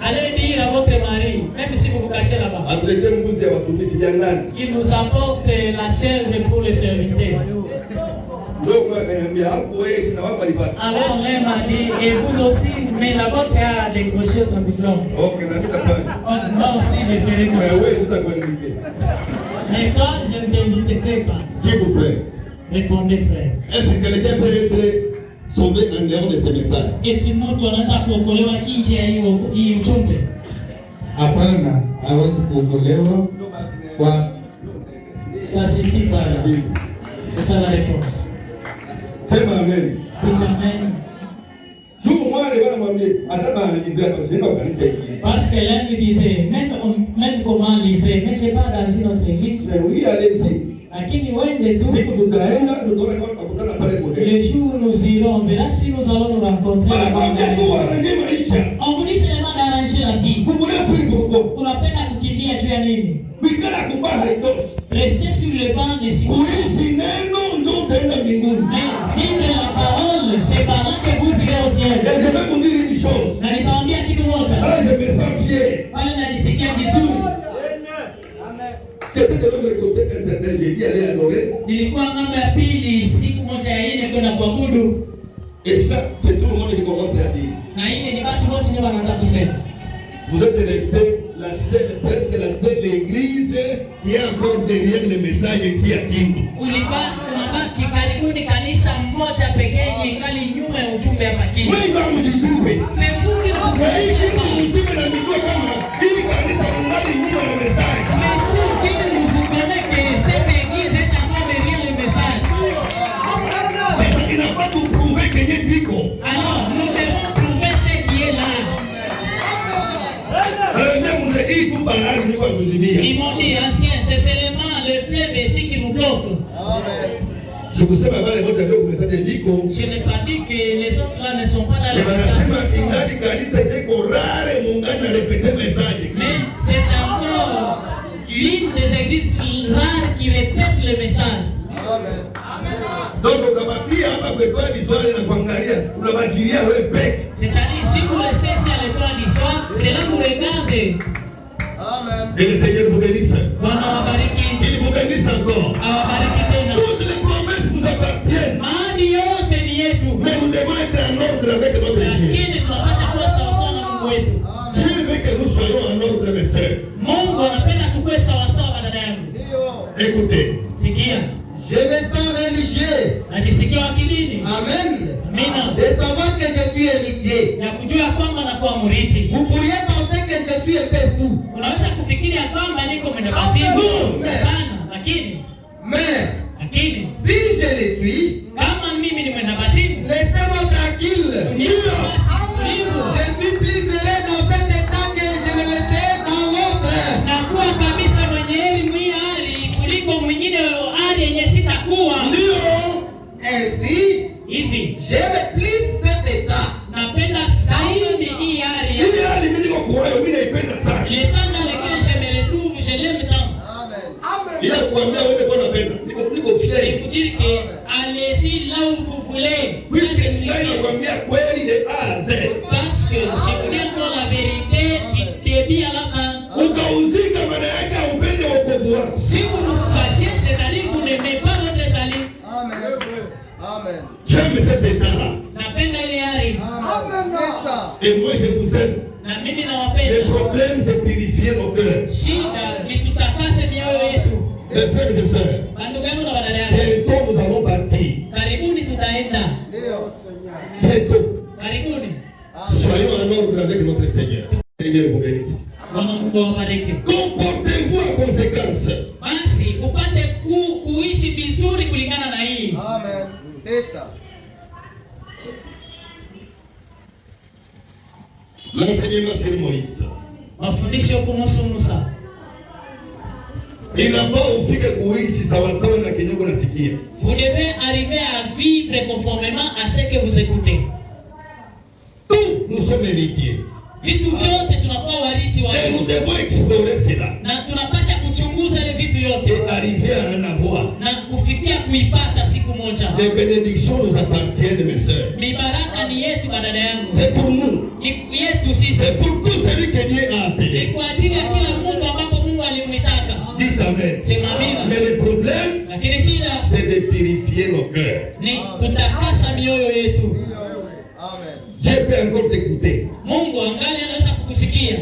Allez dire à votre mari, même si vous vous cachez là-bas, il nous apporte la chèvre pour les serviteurs. Alors elle m'a dit, et vous aussi, mais la vôtre a décroché son diplôme. Moi aussi, je ferai comme ça. Mais toi, je ne t'inviterai pas. Répondez, frère. Est-ce que quelqu'un peut être sauvé en dehors de ces messages? Hapana, hawezi kuokolewa kwa ça suffit pas là. C'est ça la réponse. Sema amen. Amen. Parce que l'un lui disait, même comment livrer, mais je ne sais pas dans une autre église. Oui, allez-y. Lakini wende tu. Le jour où nous irons, on verra si nous allons nous rencontrer. On vous dit seulement d'arranger la vie. Unapenda kukimbia juu ya nini? Restez sur le banc des citoyens. Mais vivre la parole, c'est par là que vous irez au ciel. Na nitawaambia kitu moja. Wale najisikia vizuri. Nilikuwa ng'ambo ya pili siku moja ya ine kwenda kuabudu. Na ile ni watu wote ndio wanaanza kusema. Vous êtes resté presque la seule église qui est encore derrière le message ici à Kindu. Unabaki karibuni kanisa moja pekee ingali nyuma ya ujumbe hapa Kindu. C'est vous qui wanatuzuia. Ils m'ont dit, ancien, c'est seulement le fleuve ici qui nous bloque. Sikusema wale wote ambao kumesaidia ndiko. Je n'ai pas dit que les autres là ne sont pas dans le Wanasema message. ingali kanisa iko rare muungano na répéter message. Mais c'est encore l'une des églises rares qui répète le message. Donc ukabakia hapa kwa diswali na kuangalia unabakilia wewe peke. C'est-à-dire, si vous restez ici à l'étoile du soir, c'est là que vous regardez. Et le Seigneur vous bénisse. Bwana wabariki. Il vous bénisse encore. Awabariki tena. Toutes les promesses vous appartiennent. Mahadi yote ni yetu. Mais nous devons être en ordre avec notre Dieu. Lakini tunapaswa kuwa sawasawa na Mungu wetu. Dieu veut que nous soyons en ordre, mes sœurs. Mungu anapenda tukue sawasawa dada yangu. Écoutez. Sikia. Je me sens religieux. Najisikia wakilini. Amen. Amina. De savoir que je suis héritier. Na kujua kwamba nakuwa mrithi. Vous pourriez penser que je suis un peu fou. Unaweza kufikiria kwamba niko mwenda basimu. Hapana, lakini si je le suis, kama mimi ni mwenda basimu, laissez-moi tranquille. Je suis plus heureux dans cet état que je ne l'étais dans l'autre. Nakuwa kabisa mwenye heri mwi hali kuliko mwingine hali yenye sitakuwa. Ainsi, hivi j'aime plus cet état. Napenda zaidi hii hali. Hii hali mimi niko kwayo, mimi naipenda sana. L'état dans lequel je me retrouve, je l'aime tant. Ila kuambia wewe kwa napenda. Niko fier. Je vous dis que allez-y là où vous voulez. Puisque ndio kuambia kweli de A à Z. Parce que je vous dis encore la vérité du début à la fin. Ukauzika maana yake upende wokovu wako. Si vous nous fâchez, c'est-à-dire que vous n'aimez pas votre salut. Amen. J'aime cet état-là. Napenda ile hali. Amen. C'est ça. Et moi je vous aime. Na mimi Le nawapenda. problème c'est purifier nos cœurs. Shida ni tutakase mioyo yetu. Mes frères et sœurs. Bandugu yangu na wadada yangu. Bientôt nous allons partir. Karibuni tutaenda. Bientôt. Karibuni. Soyons en ordre avec notre Seigneur. Seigneur vous bénisse. Bwana Mungu awabariki. Comportez-vous en conséquence. Basi upate kuishi vizuri kulingana na hii. Amen. C'est ça. L'enseignement sur Moïse. Mafundisho kuhusu Musa. Inafaa ufike kuishi sawasawa na kinyongo nasikia. Vous devez arriver à vivre conformément à ce que vous écoutez. Tous nous sommes héritiers. Vitu vyote tunakuwa warithi wa Et nous Mungu. devons explorer cela. Na tunapasha kuchunguza ile vitu yote Et arriver à en avoir. na kufikia kuipata siku moja. Les bénédictions nous appartiennent, mes sœurs. Ni baraka ni yetu dada yangu. C'est pour nous. Ni yetu sisi. C'est pour tout celui que Dieu a Ni appelé. kwa ajili ya kila mtu ambapo Mungu alimwitaka. Dites Amen. Sema amina. Mais le problème, Lakini shida c'est de purifier nos cœurs. ni kutakasa mioyo yetu. Amen. Dieu peut encore t'écouter. Mungu angali anaweza kukusikia.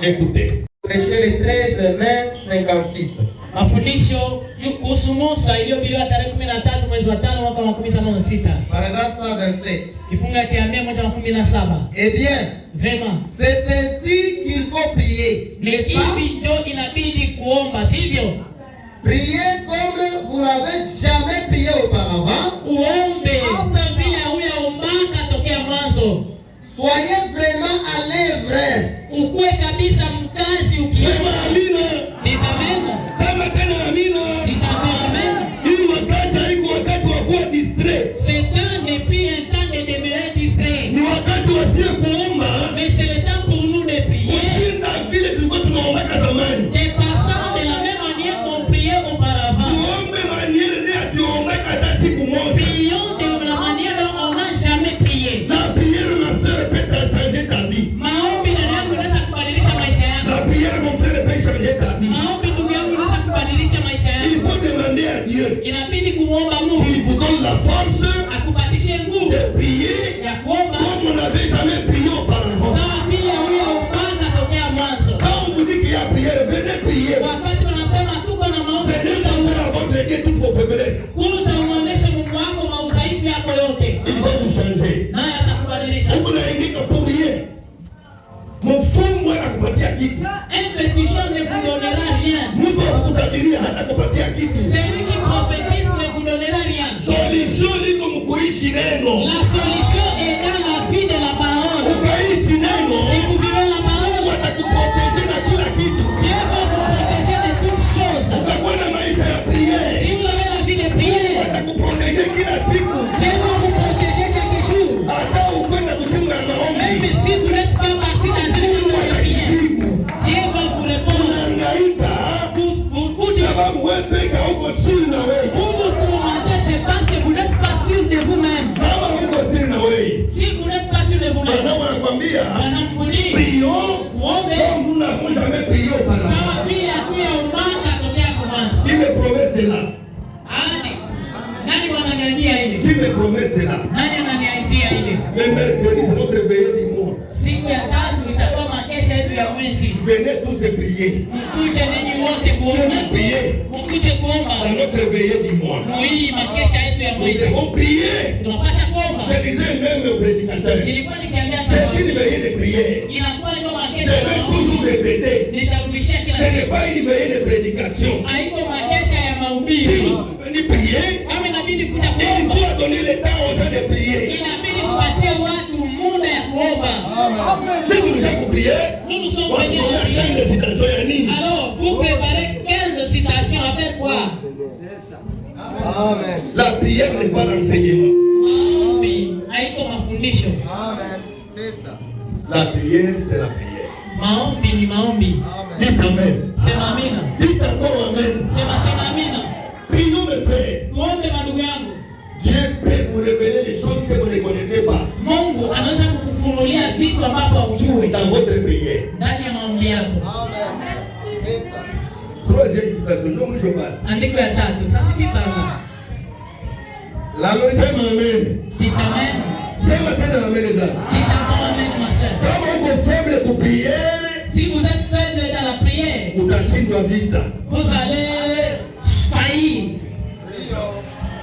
Écoutez. Prêchez le 13 mai 56. Mafundisho kuhusu Musa iliyobiliwa tarehe 13 mwezi wa 5 mwaka wa 2016. Paragraphe 127. Kifungu cha 117. Eh bien, Vema. c'est ainsi qu'il faut prier. Ni N'est-ce pas? hivi ndio inabidi kuomba, sivyo? Priez comme vous n'avez jamais prié auparavant. Uombe sawa vile hauyaombaka tokea mwanzo. Soyez vraiment à l'œuvre. Ukue kabisa mkazi Sema ukiomba. amina. Nitamena. Sema tena amina. Nitamena. Hii wakati haiko wakati wa kuwa distrait. C'est temps n'est plus un temps de demeurer distrait. Ni wakati wasie kuomba. Mais c'est le temps pour nous de prier. Kushinda vile tulikuwa tunaombaka zamani. Dépassant de la même manière qu'on priait auparavant. Tuombe maniere ni atuombaka hata siku moja. Prions de la manière dont on n'a jamais prié. La prière, ma sœur, peut changer ta vie. Maombi ndani yangu inaweza kubadilisha maisha yako. La prière, mon frère, peut changer ta vie. Maombi ndugu yangu inaweza kubadilisha maisha Il yako. faut demander à Dieu Inabidi kumwomba Mungu qu'il vous donne la force akupatishe nguvu de prier ya kuomba comme on n'avait jamais prié auparavant. sawa vile huyaombaka tokea mwanzo. Quand on vous dit qu'il y a prière, venez prier. Wakati wanasema tuko na maombi, Venez chanter à votre Dieu toutes vos faiblesses. kuja umwonyeshe Mungu wako maudhaifu yako yote, Il va vous changer. naye atakubadilisha. Mungu naingia pour rien. Mfumo anakupatia kitu. Un féticheur ne vous donnera rien. Mtu akutabiria hata kupatia kitu. Celui qui prophétise ne vous donnera rien. Solution liko mkuishi neno. La solution est dans la vie de la parole. Ukaishi neno. Si vous vivez la parole, Watakuproteger na kila kitu. Dieu Unahangaika sababu wewe peke uko siri na wewe. Vous vous tourmentez, c'est parce que vous n'êtes pas sûr de vous-même. Kama uko siri na wewe. Si vous n'êtes pas sûr de vous-même. Bwana anakuambia, anamfundisha prions, comme nous n'avons jamais prié auparavant. sawa vile akuya umanga tokea kuanza. Qui me promet cela? Nani wananiambia ile? Qui me promet cela? Nani ananiambia ile? Le mercredi, c'est notre veillée du mois. Siku ya tatu itakuwa makesha yetu ya mwezi. Venez tous et prier. Mkuje ninyi wote kuomba. Prier. Mkuje kuomba. Dans notre veillée du mois. Hii makesha yetu ya Nous mwezi. devons prier. Tunapasha kuomba. Je disais même au prédicateur. Nilikuwa nikiambia C'est une veillée de prière. inakuwa ni kama Je makesha. vais toujours répéter. Nitarudishia kila Ce n'est siku. pas une veillée de prédication. Haiko makesha ya Si mahubiri. vous venez prier, Kama inabidi kuja il kuomba. faut donner le temps aux gens de prier. Inabidi kupatia watu muda ya kuomba. Si vous déjà vous priez, Nous sommes vous venus pouvez à prier. attendre les citations à Nîmes. Alors, vous préparez 15 citations à faire quoi? Amen. La prière n'est pas l'enseignement. Maombi haiko mafundisho. Amen. C'est ça. La prière, c'est la prière. Maombi ni maombi. Amen. Dites Amen. Sema amina. Dites encore Amen. Sema tena amina. Prions mes frères. Tuombe mandugu yangu. Dieu peut vous révéler des choses que vous ne connaissez pas Mungu anaweza kukufunulia vitu ambavyo hujui dans votre prière. ndani ya maombi yako. Amen. C'est ça. Troisième citation, non, je parle. Andiko ya tatu. Sasa sikiza. La Lord, sema Amen. Dites amen. Sema tena Amen. Dites encore amen, ma sœur. Kama uko faible pour prière, Si vous êtes faible dans la prière, utashindwa vita. vous allez faillir.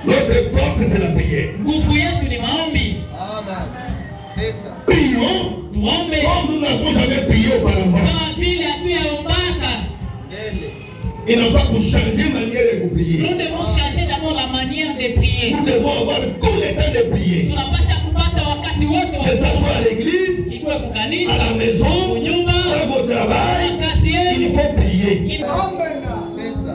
Notre force, c'est la prière. Nguvu yetu ni maombi. Amen. C'est ça. Prions Tuombe comme nous n'avons jamais prié auparavant. kama vile hatuyaombaka. Il ne faut pas changer manière de prier. Nous devons changer d'abord la manière de prier. Nous devons avoir tout le temps de prier. Tunapasha kupata wakati wote Que ça soit à l'église, ikuwe à kukanisa, la maison, kunyumba, dans votre travail, kazi il yetu. faut prier. C'est ça.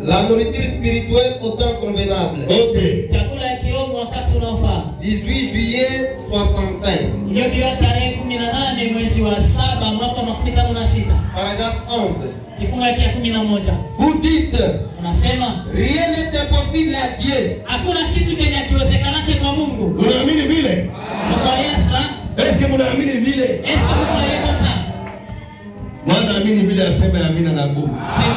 La nourriture spirituelle au temps convenable. Ok. Chakula ya kiroho wakati unaofaa. 18 juillet 65. Iliyobiwa tarehe 18 mwezi wa 7 mwaka wa 2056. Paragraphe 11. Kifungu yake ya 11. Vous dites, Unasema rien n'est impossible à Dieu. hakuna kitu kenye kiwezekanake kwa Mungu. Unaamini vile? Kwa Yesu, Est-ce que mnaamini vile? est-ce que vous croyez comme ça? Mwana amini vile aseme amina na nguvu. C'est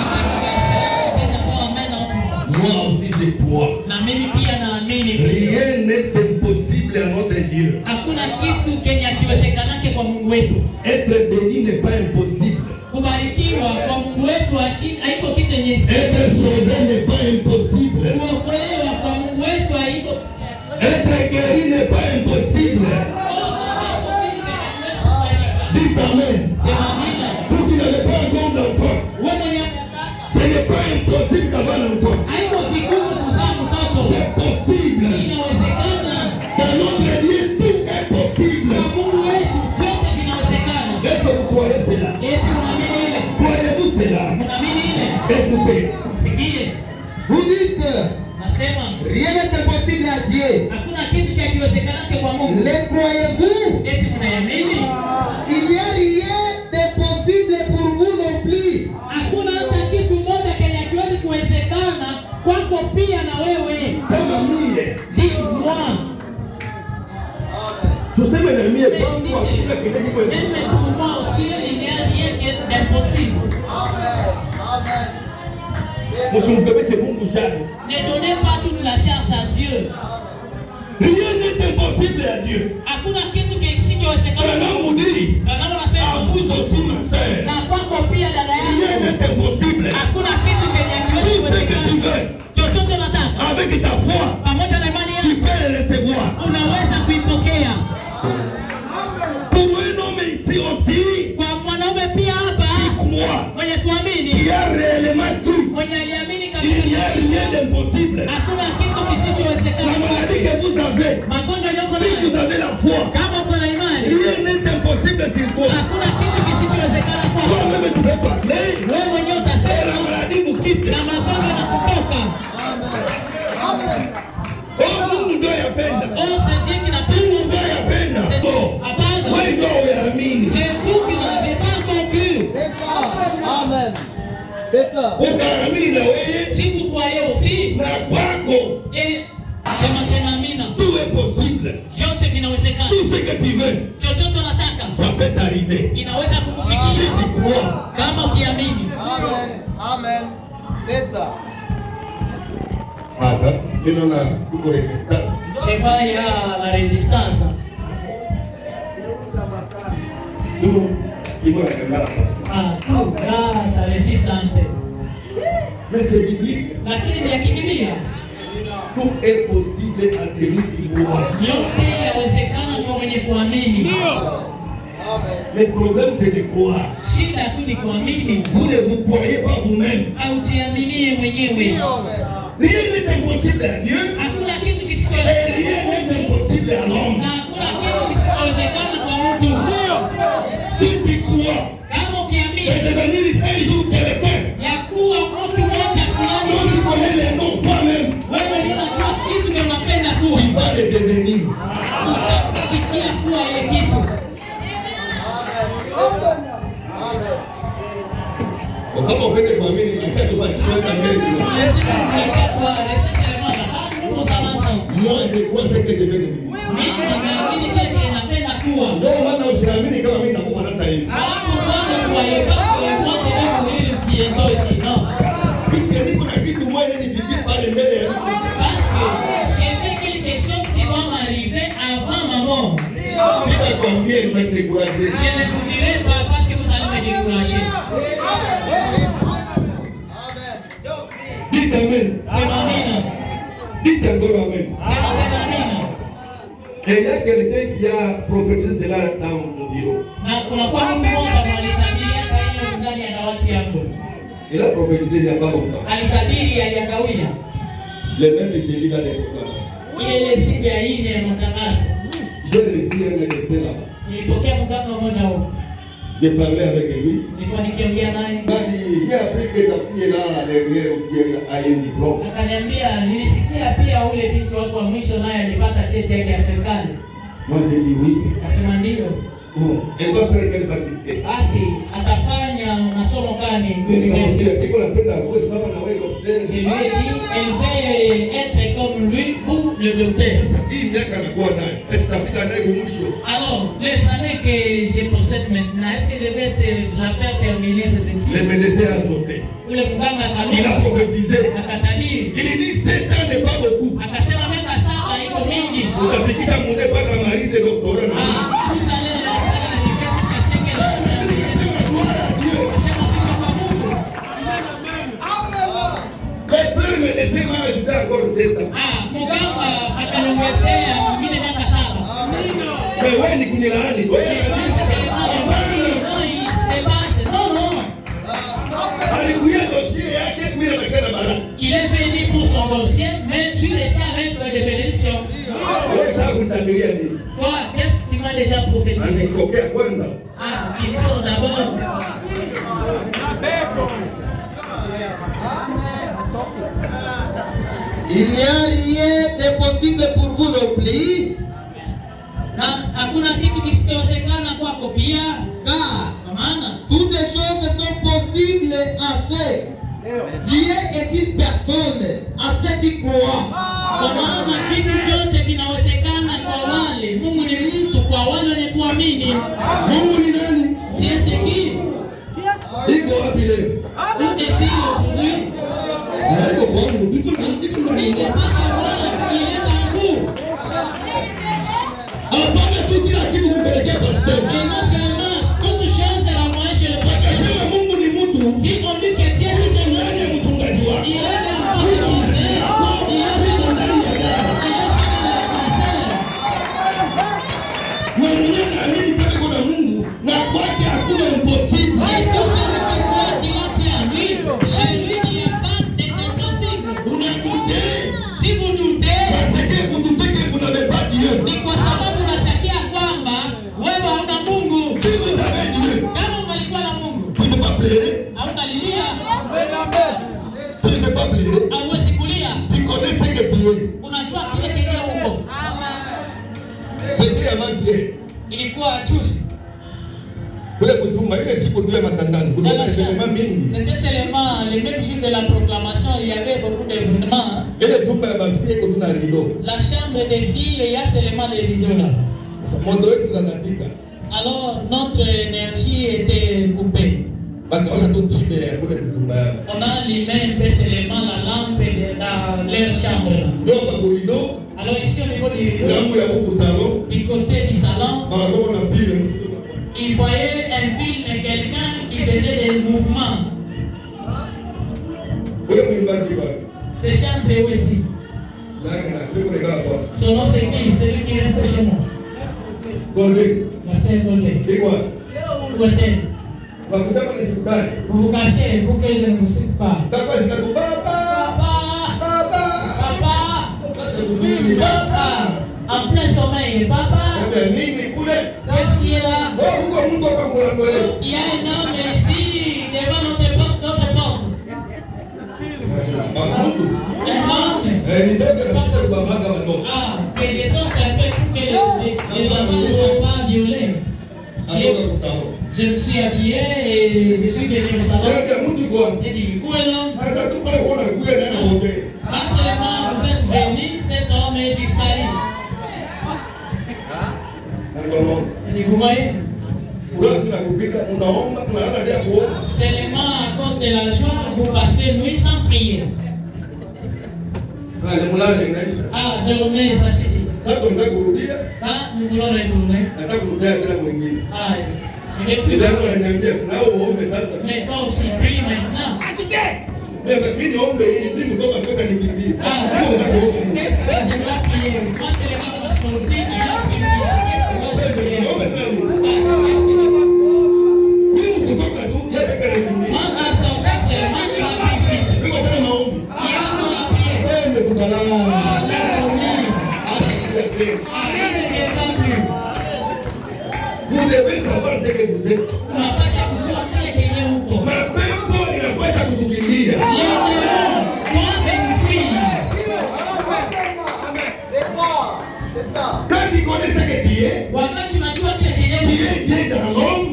Moi aussi je crois. na mimi pia naamini Rien n'est impossible à notre Dieu. hakuna kitu kenye kiwezekanake kwa Mungu wetu. Être béni n'est pas impossible. Kubarikiwa kwa Mungu wetu haiko kitu yenye Être sauvé n'est pas impossible. kuokolewa kwa Mungu wetu haiko. Être guéri n'est pas impossible. Dites Amen. Sema amina. Vous qui n'avez pas encore d'enfant, Wewe mwenye ce n'est pas impossible d'avoir un enfant. haiko vigumu kuzaa mtoto. C'est possible. Inawezekana. Dans notre Dieu, tout est possible. Kwa Mungu wetu vyote vinawezekana. Est-ce que vous croyez cela? Eti unaamini ile? Croyez-vous cela? Unaamini ile? Écoutez. Msikie. Vous dites, Nasema rien n'est impossible à Dieu. hakuna kitu cha kiwezekanake kwa Mungu. Les croyez-vous? Eti mnayamini? Il n'y a rien d'impossible pour vous non plus. Hakuna hata kitu moja kenye kiwezi kuwezekana kwako pia na wewe. Sema mie. Dis-moi. Tuseme na mie kwangu hakuna kile kiko Même pour moi aussi, il n'y a rien d'impossible. msimpebeshe Mungu charge. Ne donnez pas toute la charge à Dieu. Rien n'est impossible à Dieu. Hakuna kitu kisichowezekana. Branham dit, Branham à anasema vous aussi ma sœur, na kwako pia dada rien yangu. n'est impossible. Hakuna kitu kenye kiwezi Tout ce que tu kuwezekana. veux, Chochote unataka avec ta foi, pamoja na imani tu yako peux le recevoir. unaweza kuipokea. Pour un homme ici aussi, Kwa mwanaume pia hapa crois, mwenye il kuamini, y a réellement tout. mwenye aliamini Il kabisa, n'y a rien d'impossible. hakuna kitu La kisichowezekana. maladie que vous avez, Magonjwa yako si vous nayo, avez la foi, kama uko na imani, rien n'est impossible s'il faut. hakuna kitu kisichowezekana kwako. Toi-même tu peux parler, Wewe mwenyewe et utasema la maladie vous quitte. na magonjwa yanakutoka. Oh, Mungu ndio yapenda. Oh, c'est Dieu qui n'a pas Mungu ndio yapenda. Oh, wewe ndio uyaamini. C'est vous qui n'avez pas compris. Amen. C'est ça. Ukaamini na wewe. Si vous croyez aussi. Na kwako. Et sema tena amina. Tout est possible. Vyote vinawezekana. Tout ce que tu veux. Chochote unataka. Ça peut t'arriver. Inaweza kukufikia. Kama ukiamini. Amen. Amen. C'est ça. Hapa ndio na kuko resistance. Cheva ya la résistance. Ça résiste un peu. Mais c'est biblique. Lakini ni ya Biblia. Tout est possible à celui qui croit. Yote yawezekana kwa mwenye kuamini. Le problème c'est de croire. Shida tu ni kuamini. Vous ne vous croyez pas vous-même. Aujiaminie mwenyewe. Rien n'est impossible à Dieu. Hakuna kitu Et kisichowezekana. rien n'est impossible à l'homme. Na hakuna kitu kisichowezekana kwa mtu. Si tu crois Kama et ukiamini devenir un jour quelqu'un, ya kuwa mtu mmoja fulani, donc tu connais les noms toi-même, wewe unajua kitu ndio unapenda kuwa. tu vas le devenir. Utafikia kuwa ile kitu. Kama upende kuamini na kitu basi sema ndio. Moi je crois ce que je vais devenir. Ndio maana usiamini kama mimi nakufa sasa hivi. Puisque niko na kitu moja nifikie pale mbele ya sitakwambia utakuaje. Dites amen. Dites encore amen. Et il y a quelqu'un qui a prophétisé cela dans mon bureau. Il a prophétisé il n'y a pas longtemps. Le même Jésus a des j'ai reçu un médecin là-bas. J'ai parlé avec lui. J'ai appris que ta fille là, dernière aussi, a un diplôme. Akaniambia nilisikia pia ule binti wako wa mwisho naye alipata cheti yake ya serikali. Moi j'ai dit oui. Akasema ndio. Bon, elle va faire quelle faculté? Basi atafanya masomo gani? Université. Pour la peine d'avouer, ça va n'avoir docteur. Je lui ai dit, elle veut être comme lui, vous, le docteur. Hii miaka nakuwa nayo. Est-ce que tafika naye mwisho? Alors, le salaire que je possède maintenant, est-ce que je vais la faire terminer ces études? Le médecin a sauté. Ule mganga Il a prophétisé. akatali. Il dit 7 ans n'est pas beaucoup. Akasema meka sasa iko mingi. Utafikisha mzee mpaka malize doctorat. Vous allez Le médecin va ajouter encore 7 ans. mganga akaniongezea mwingine miaka 7. Mais wewe ni kunilaani. Alikuya dossier yake kuya na kana bara. Il est venu pour son dossier, mais je suis resté avec des bénédictions. Wewe sasa unatamilia nini? Toi, qu'est-ce que tu m'as déjà prophétisé? Alikokea kwanza. Qu'ils sont d'abord. Il n'y a rien de possible pour vous non plus. Na hakuna kitu kisichowezekana kwako pia. Car Kwa maana toutes les choses sont possibles à ceux. Dieu est une personne, à ceux qui croient. kwa maana vitu vyote vinawezekana kwa wale. Mungu ni mtu kwa wale wenye kuamini. Mungu ni nani? Dieu c'est qui? Iko wapi leo? Où est-il aujourd'hui? Haiko kwangu. Iko na Il n'est pas chez moi, il est en vous. Hapana tu kila kitu kupelekea pastor. Et non seulement toute chose est envoyée chez le pasteur. Akasema Mungu ni mtu. Si on dit que Dieu est Iko ndani ya mchungaji wako. il est dans le pasteur, il est dans le pasteur. Na mwenye naamini kama kuna Mungu na kwake hakuna impossible. Et tout celui qui croit qu'il a Dieu en lui, chez lui il n'y a pas des impossibles. Unakuta Si vous doutez, parce que vous doutez que vous n'avez pas Dieu. ni kwa sababu unashakia kwamba wewe hauna Mungu. Si vous avez Dieu, Kama ungalikuwa na Mungu, tu ne peux pas pleurer. haungalilia, Tu ne peux pas pleurer. hauwezi kulia. Tu connais ce que tu es. Unajua kile kile huko. C'était avant-hier. Ilikuwa juzi. Kule kutuma C'était seulement le même jour de la proclamation, il y avait beaucoup d'événements. La chambre des filles, il y a seulement les rideaux là. Alors notre énergie était coupée. On a allumé un peu seulement la lampe dans leur chambre là. Alors ici au niveau du rideau, du côté du salon, il voyait un film, quelqu'un qui faisait des mouvements. C'est chantre où est-il? Son nom c'est qui? Celui qui reste chez moi. La sœur Golé. Où est-elle? Vous vous cachez pour que je ne vous cite pas. Papa! En plein sommeil, papa. Qu'est-ce qui est là? Il y a un homme ici devant notre porte. Un homme. Que je sente un peu pour que les enfants ne soient pas violés. Je me suis habillé et je suis venu au salon. J'ai dit, où est l'homme? Quand seulement vous êtes venu, cet homme est disparu. J'ai dit, vous voyez? Seulement à cause de la joie, vous passez nuit sans prier. Dormez, ça c'est dit. Nous voulons retourner. Je vais plus. Mais toi aussi, prie maintenant. Qu'est-ce que je dois prier? Moi, c'est les gens qui sont dit, il a prié. Qu'est-ce que je dois prier? Moi, à son frère, c'est le mal qui a prié. Il a prié. Vous devez savoir ce que vous êtes. Quand tu connais ce que tu es, tu es dans l'homme,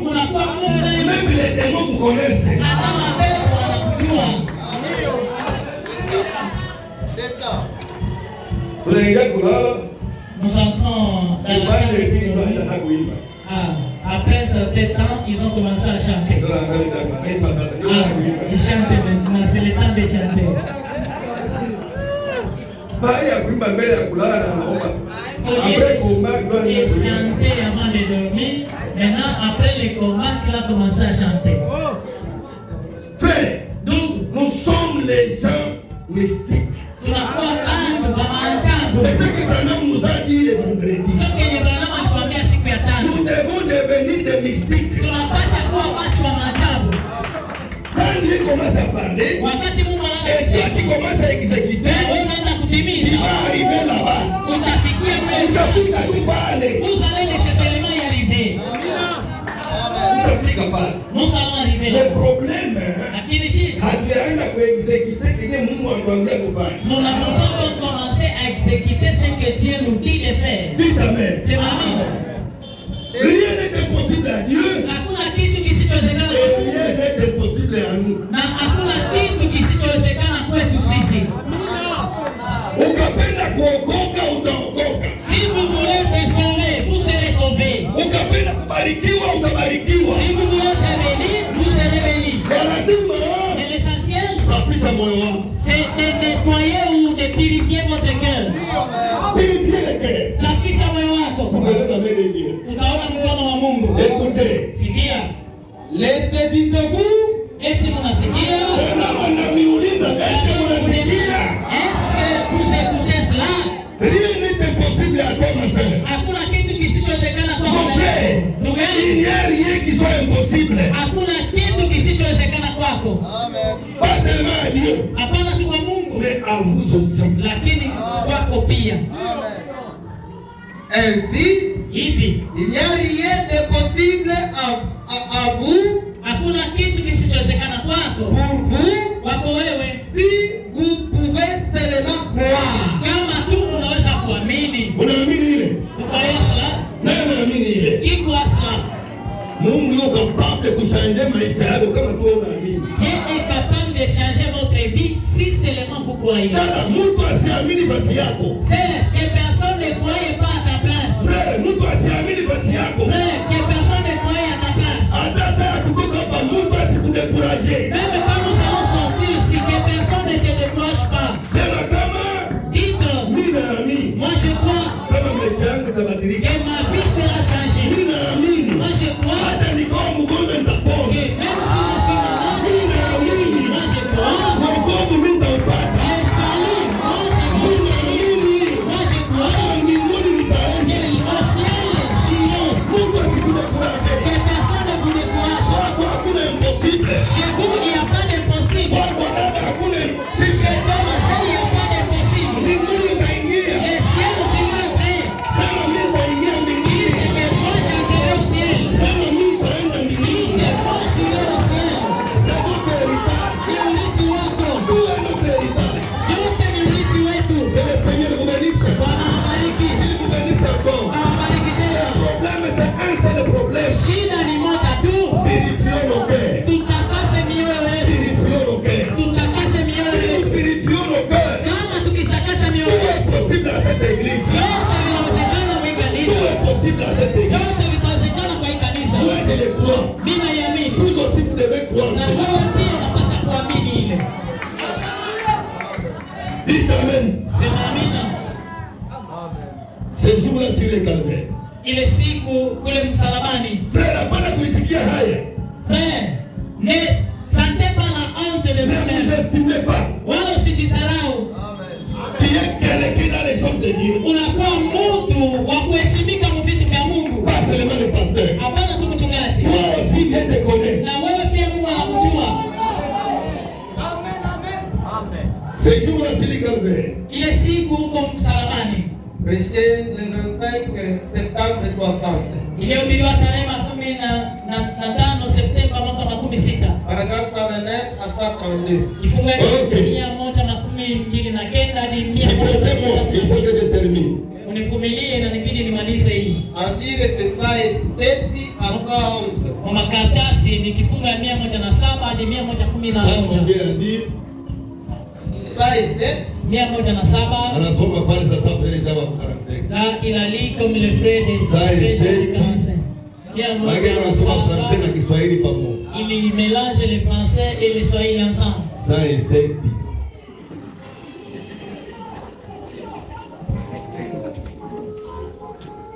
même les démons vous connaissent. C'est ça. Nous entrons dans la chambre. Après un certain temps, ils ont commencé à chanter. Ils chantent maintenant, c'est le temps de chanter. Il chantait avant de dormir. Maintenant, après le combat, il a commencé à chanter. Nous sommes les gens mystiques. C'est ce que Branham nous a dit le vendredi. Nous devons devenir des mystiques. Quand Dieu commence à parler, et si tu commences à exécuter, il va arriver là-bas. Vous allez nécessairement y arriver. Nous allons arriver là. Le problème, nous n'avons pas encore commencé à exécuter ce que Dieu nous dit de faire. Dites amen. C'est ma vie. Rien n'est impossible à Dieu. Et rien n'est impossible à nous. Ukapenda kuokoka utaokoka. Si vous voulez être sauvé, vous serez sauvé. Ukapenda kubarikiwa utabarikiwa. Si vous voulez être béni, vous serez béni. Mais l'essentiel, c'est de nettoyer ou de purifier votre cœur. Purifier le cœur. Safisha moyo wako. Utaona mkono wa Mungu. Écoutez. Sikia. Laissez dites-vous. Eti mnasikia? Wananiuliza eti mnasikia? Est-ce que vous écoutez cela? Rien n'est impossible à toi, ma sœur. Hakuna kitu kisichowezekana kwa Mon frère, il n'y a rien qui soit impossible. Hakuna kitu kisichowezekana kwako. Amen. Pas seulement à Dieu, Hapana tu kwa Mungu, mais à vous aussi. lakini kwako pia. Amen. Ainsi, hivi il n'y a rien de possible à vous. Hakuna kitu kisichowezekana kwako. Pour vous, kwako wewe, si vous pouvez seulement croire. Kama tu unaweza kuamini. Unaamini ile? Uko Yesu la? Nani anaamini ile? Iko asla. Mungu yuko capable de croyez. Dada, mtu asiamini fasi yako. C'est que personne ne croyait pas à ta place. Frère, mtu asiamini fasi yako. Frère, que personne ne croyait à ta place. Hata sasa kutoka hapa mtu asikudekuraje. Même quand nous allons sortir, si que personne ne te décourage pas. Sema kama Dites, mimi naamini. moi je crois Kama maisha yangu itabadilika. que ma vie sera changée. Mimi naamini. Moi je crois Hata nikawa mgonjwa nitapona. que même si je suis malade, moi je crois Wokovu mimi nitaupata. que le salut, moi je crois, moi je crois Mbinguni nitaenda. que au ciel, j'irai. Mtu asikudekuraje. Que personne ne vous décourage. Kwako hakuna impossible. Chez vous, il n'y a pas d'impossible. Kwako dada hakuna Chez toi, il n'y a pas d'impossible. mbinguni utaingia. Le ciel, tu vas entrer. Sema mimi nitaingia mbinguni. Et moi, j'entrerai au ciel. Sema mimi nitaenda mbinguni. Et moi, j'irai au ciel. C'est votre héritage. Ni urithi wako. Tout est notre héritage. Yote ni urithi wetu. Que le Seigneur vous bénisse. Bwana awabariki. Il vous bénisse encore. Awabariki Le tena. problème, c'est un seul problème. Shida ni moja tu. Purifions nos cœurs. Tutakase mioyo yetu. Purifions nos cœurs. Tutakase mioyo Si nous yetu. purifions nos cœurs, Kama tukitakasa mioyo tout est yetu, possible à cette église. yote vinawezekana kwa hii Tout kanisa. est possible à cette église. Yote vitawezekana kwa hii kanisa. Moi, je le crois. Mimi naiamini. Vous aussi, vous devez croire. Na wewe pia unapaswa kuamini ile. Dites Amen. Sema amina. Ce jour-là sur le calvaire. Ile siku kule msalabani. Frère, hapana kulisikia haya. Frère, ne sentez pas la honte de Ne vous vous-même. estimez pas. Wala usijisahau. Tu es quelqu'un dans les choses de Dieu. Unakuwa mtu wa kuheshimika mu vitu vya Mungu. Pas seulement le pasteur. Hapana tu mchungaji. Toi aussi, Dieu te connaît. Na wewe pia Mungu anakujua. Ce jour-là sur le calvaire. Ile siku huko msalabani. Prêché le 25 septembre 60. Ilihubiriwa tarehe 15 Septemba mwaka 16. Paragraphe 129 à 132. Kifungu Okay. 129 hadi Supportez-moi, il faut que je termine. univumilie na nibidi nimalize hii. En dire c'est ça et 7 à 111. Kwa makaratasi ni kifungu ya 107 hadi Ça, on 111. vient à dire, Ça et 7. 107 anasoma pale sasa frère Jawa 45. là il a lu comme le frère des Ça et frères sept. du français. Wengine wanasoma Francais na 107 Kiswahili pamoja. il mélange le français et le swahili ensemble. Ça et 7.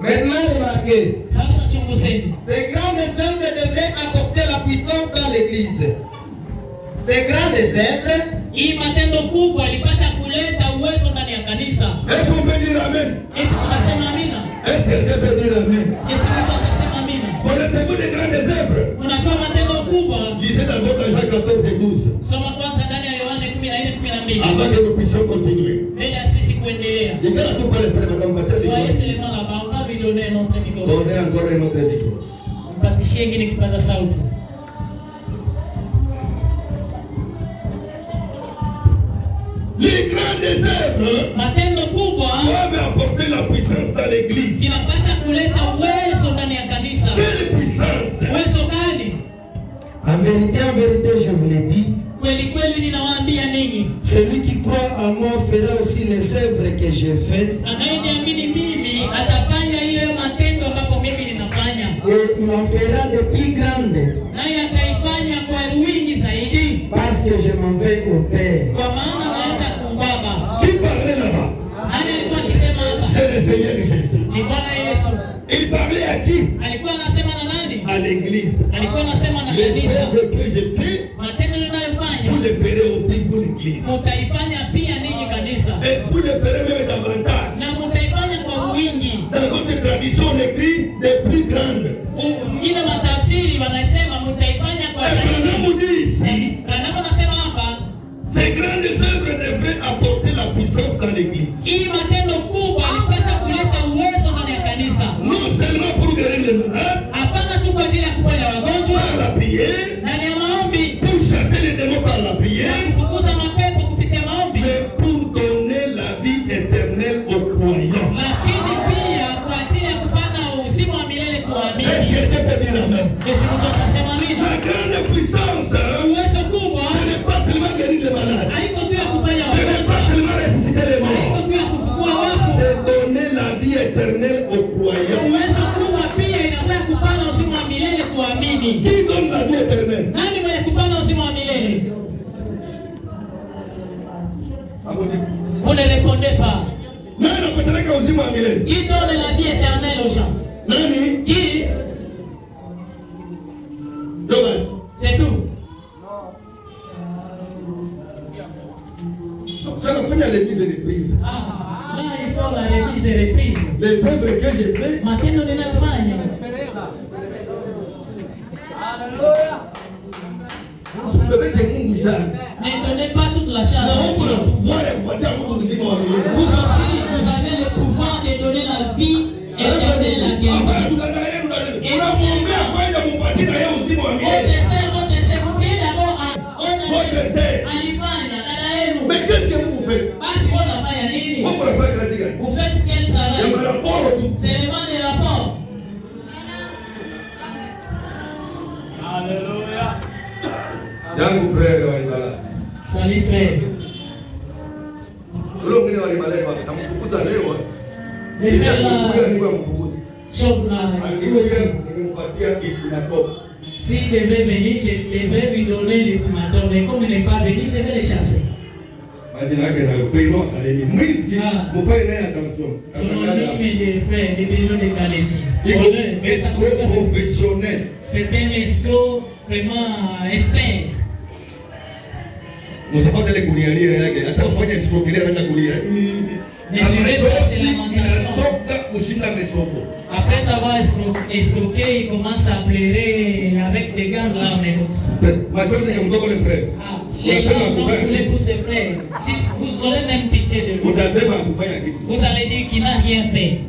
Maintenant, remarquez, Sasa chunguzeni. ces grandes œuvres devraient apporter la puissance dans l'église. Ces grandes œuvres Hii matendo kubwa ilipasha kuleta uwezo ndani ya kanisa. Est-ce qu'on peut dire Amen? Eti tunasema amina. Est-ce que quelqu'un peut dire Amen? Eti mtu atasema amina. Connaissez-vous des grandes œuvres? Unatoa matendo kubwa. Lisez dans votre Jean 14 et 12. Soma kwanza ndani ya Yohana 14:12. Avant que nous puissions continuer. Mbele ya sisi kuendelea. Il fait la coupe à l'esprit de Madame Soyez Patrick. seulement là-bas, on va lui donner notre micro. Donnez encore un autre micro. Mpatishie ingine kipaza sauti. Les grandes œuvres Matendo kubwa doivent apporter la puissance dans l'église. inapasha kuleta uwezo ndani ya kanisa. Quelle puissance? Uwezo gani? En vérité, je vous l'ai dit, Kweli kweli ninawaambia ninyi. celui qui croit en moi fera aussi les œuvres que j'ai faites, Anayeniamini mimi atafanya hiyo matendo ambapo mimi ninafanya. et il en fera de plus grandes, Naye ataifanya kwa wingi zaidi, parce que je m'en vais au Père. kwa maana naenda kwa Baba. Qui parlait là-bas? Nani alikuwa akisema hapa? C'est le Seigneur Jésus. Ni Bwana Yesu. Il parlait à qui? Alikuwa anasema na nani? À l'église. Alikuwa anasema na Les kanisa. œuvres que je fais, Matendo ninayofanya vous les ferez aussi pour l'église. mutaifanya pia ninyi kanisa, Et vous les ferez même davantage. na mutaifanya kwa wingi. Dans votre tradition, on écrit des plus grandes. Ile matafsiri wanasema mutaifanya kwa Et zaidi. maintenant, vous dit ici, Kanapo nasema hapa, ces grandes œuvres devraient apporter la puissance dans l'église. hii matendo kubwa ilipaswa kuleta uwezo ndani ya kanisa. Non seulement pour guérir les malades, Hapana tu kwa ajili ya kuponya wagonjwa par la prière, ndani ya maombi, pour chasser les démons par la na prière, kufukuza mapepo kupitia maombi, mais pour donner la vie éternelle aux croyants. lakini pia kwa ajili ya kupata uzima wa milele kwa Est-ce waamini. que quelqu'un peut dire Amen? Eti mtu atasema amina. La grande puissance, Uwezo kubwa ce n'est pas seulement guérir les malades, haiko tu ya kuponya ce n'est pas wagonjwa, éternelle aux croyants. Uwezo kubwa pia inakuwa kupana uzima wa milele kuamini. Qui donne la vie éternelle? Nani mwenye kupana uzima wa milele? Vous ne répondez pas. Nani anapeleka uzima wa milele? Qui donne la vie éternelle aux gens? Nani? Qui? Dommage. C'est tout. Ça va faire les mises et les prises. Ah, là il faut la remise et reprise. Les œuvres que j'ai faites. Matendo ninayofanya. Bébé, c'est Mungu sana. Ne donnez pas toute la charge. Na huko na pouvoir ya kupatia mtu uzima wa milele. Vous aussi, vous avez le pouvoir de donner la vie éternelle à quelqu'un. Hapana tukana yenu ndani. Unamwombea kwenda mupatie na yeye uzima wa milele. Votre sœur, vous priez d'abord à Votre sœur. alifanya dada yenu. Mais qu'est-ce que vous faites? Basi wewe unafanya nini? Vous faites kazi gani? Vous faites quel Il y a travail? un rapport au tout. C'est vraiment des rapports. Yangu frère walibala. Salut frère. Ule mwingine walibala kwa tamfukuza leo. Les Ndio frères kuja là, ni kwa mfukuzi. sauf là, Akikuja nimpatia kitu na top. s'il devait venir, je devrais lui donner l'ultimatum. Mais comme il n'est pas venu, je vais le chasser. Majina yake na Bruno Kalemi. Mwizi mfanye naye attention. Son nom des frères, des Bruno de Kalemi. Escroc professionnel. C'est un escroc vraiment expert. Msipate ile kulialia yake. Hata ufanye escroc ile anaanza kulia. Mesurez pas ses lamentations. Inatoka kushinda mesoko. Après avoir escroqué, il commence à pleurer avec des gants là, mais comme ça. Machozi ya mdogo le frère. Ah, les gars ont voulu pour ses frères. Si vous aurez même pitié de lui, Utasema kufanya kitu. vous allez dire qu'il n'a rien fait.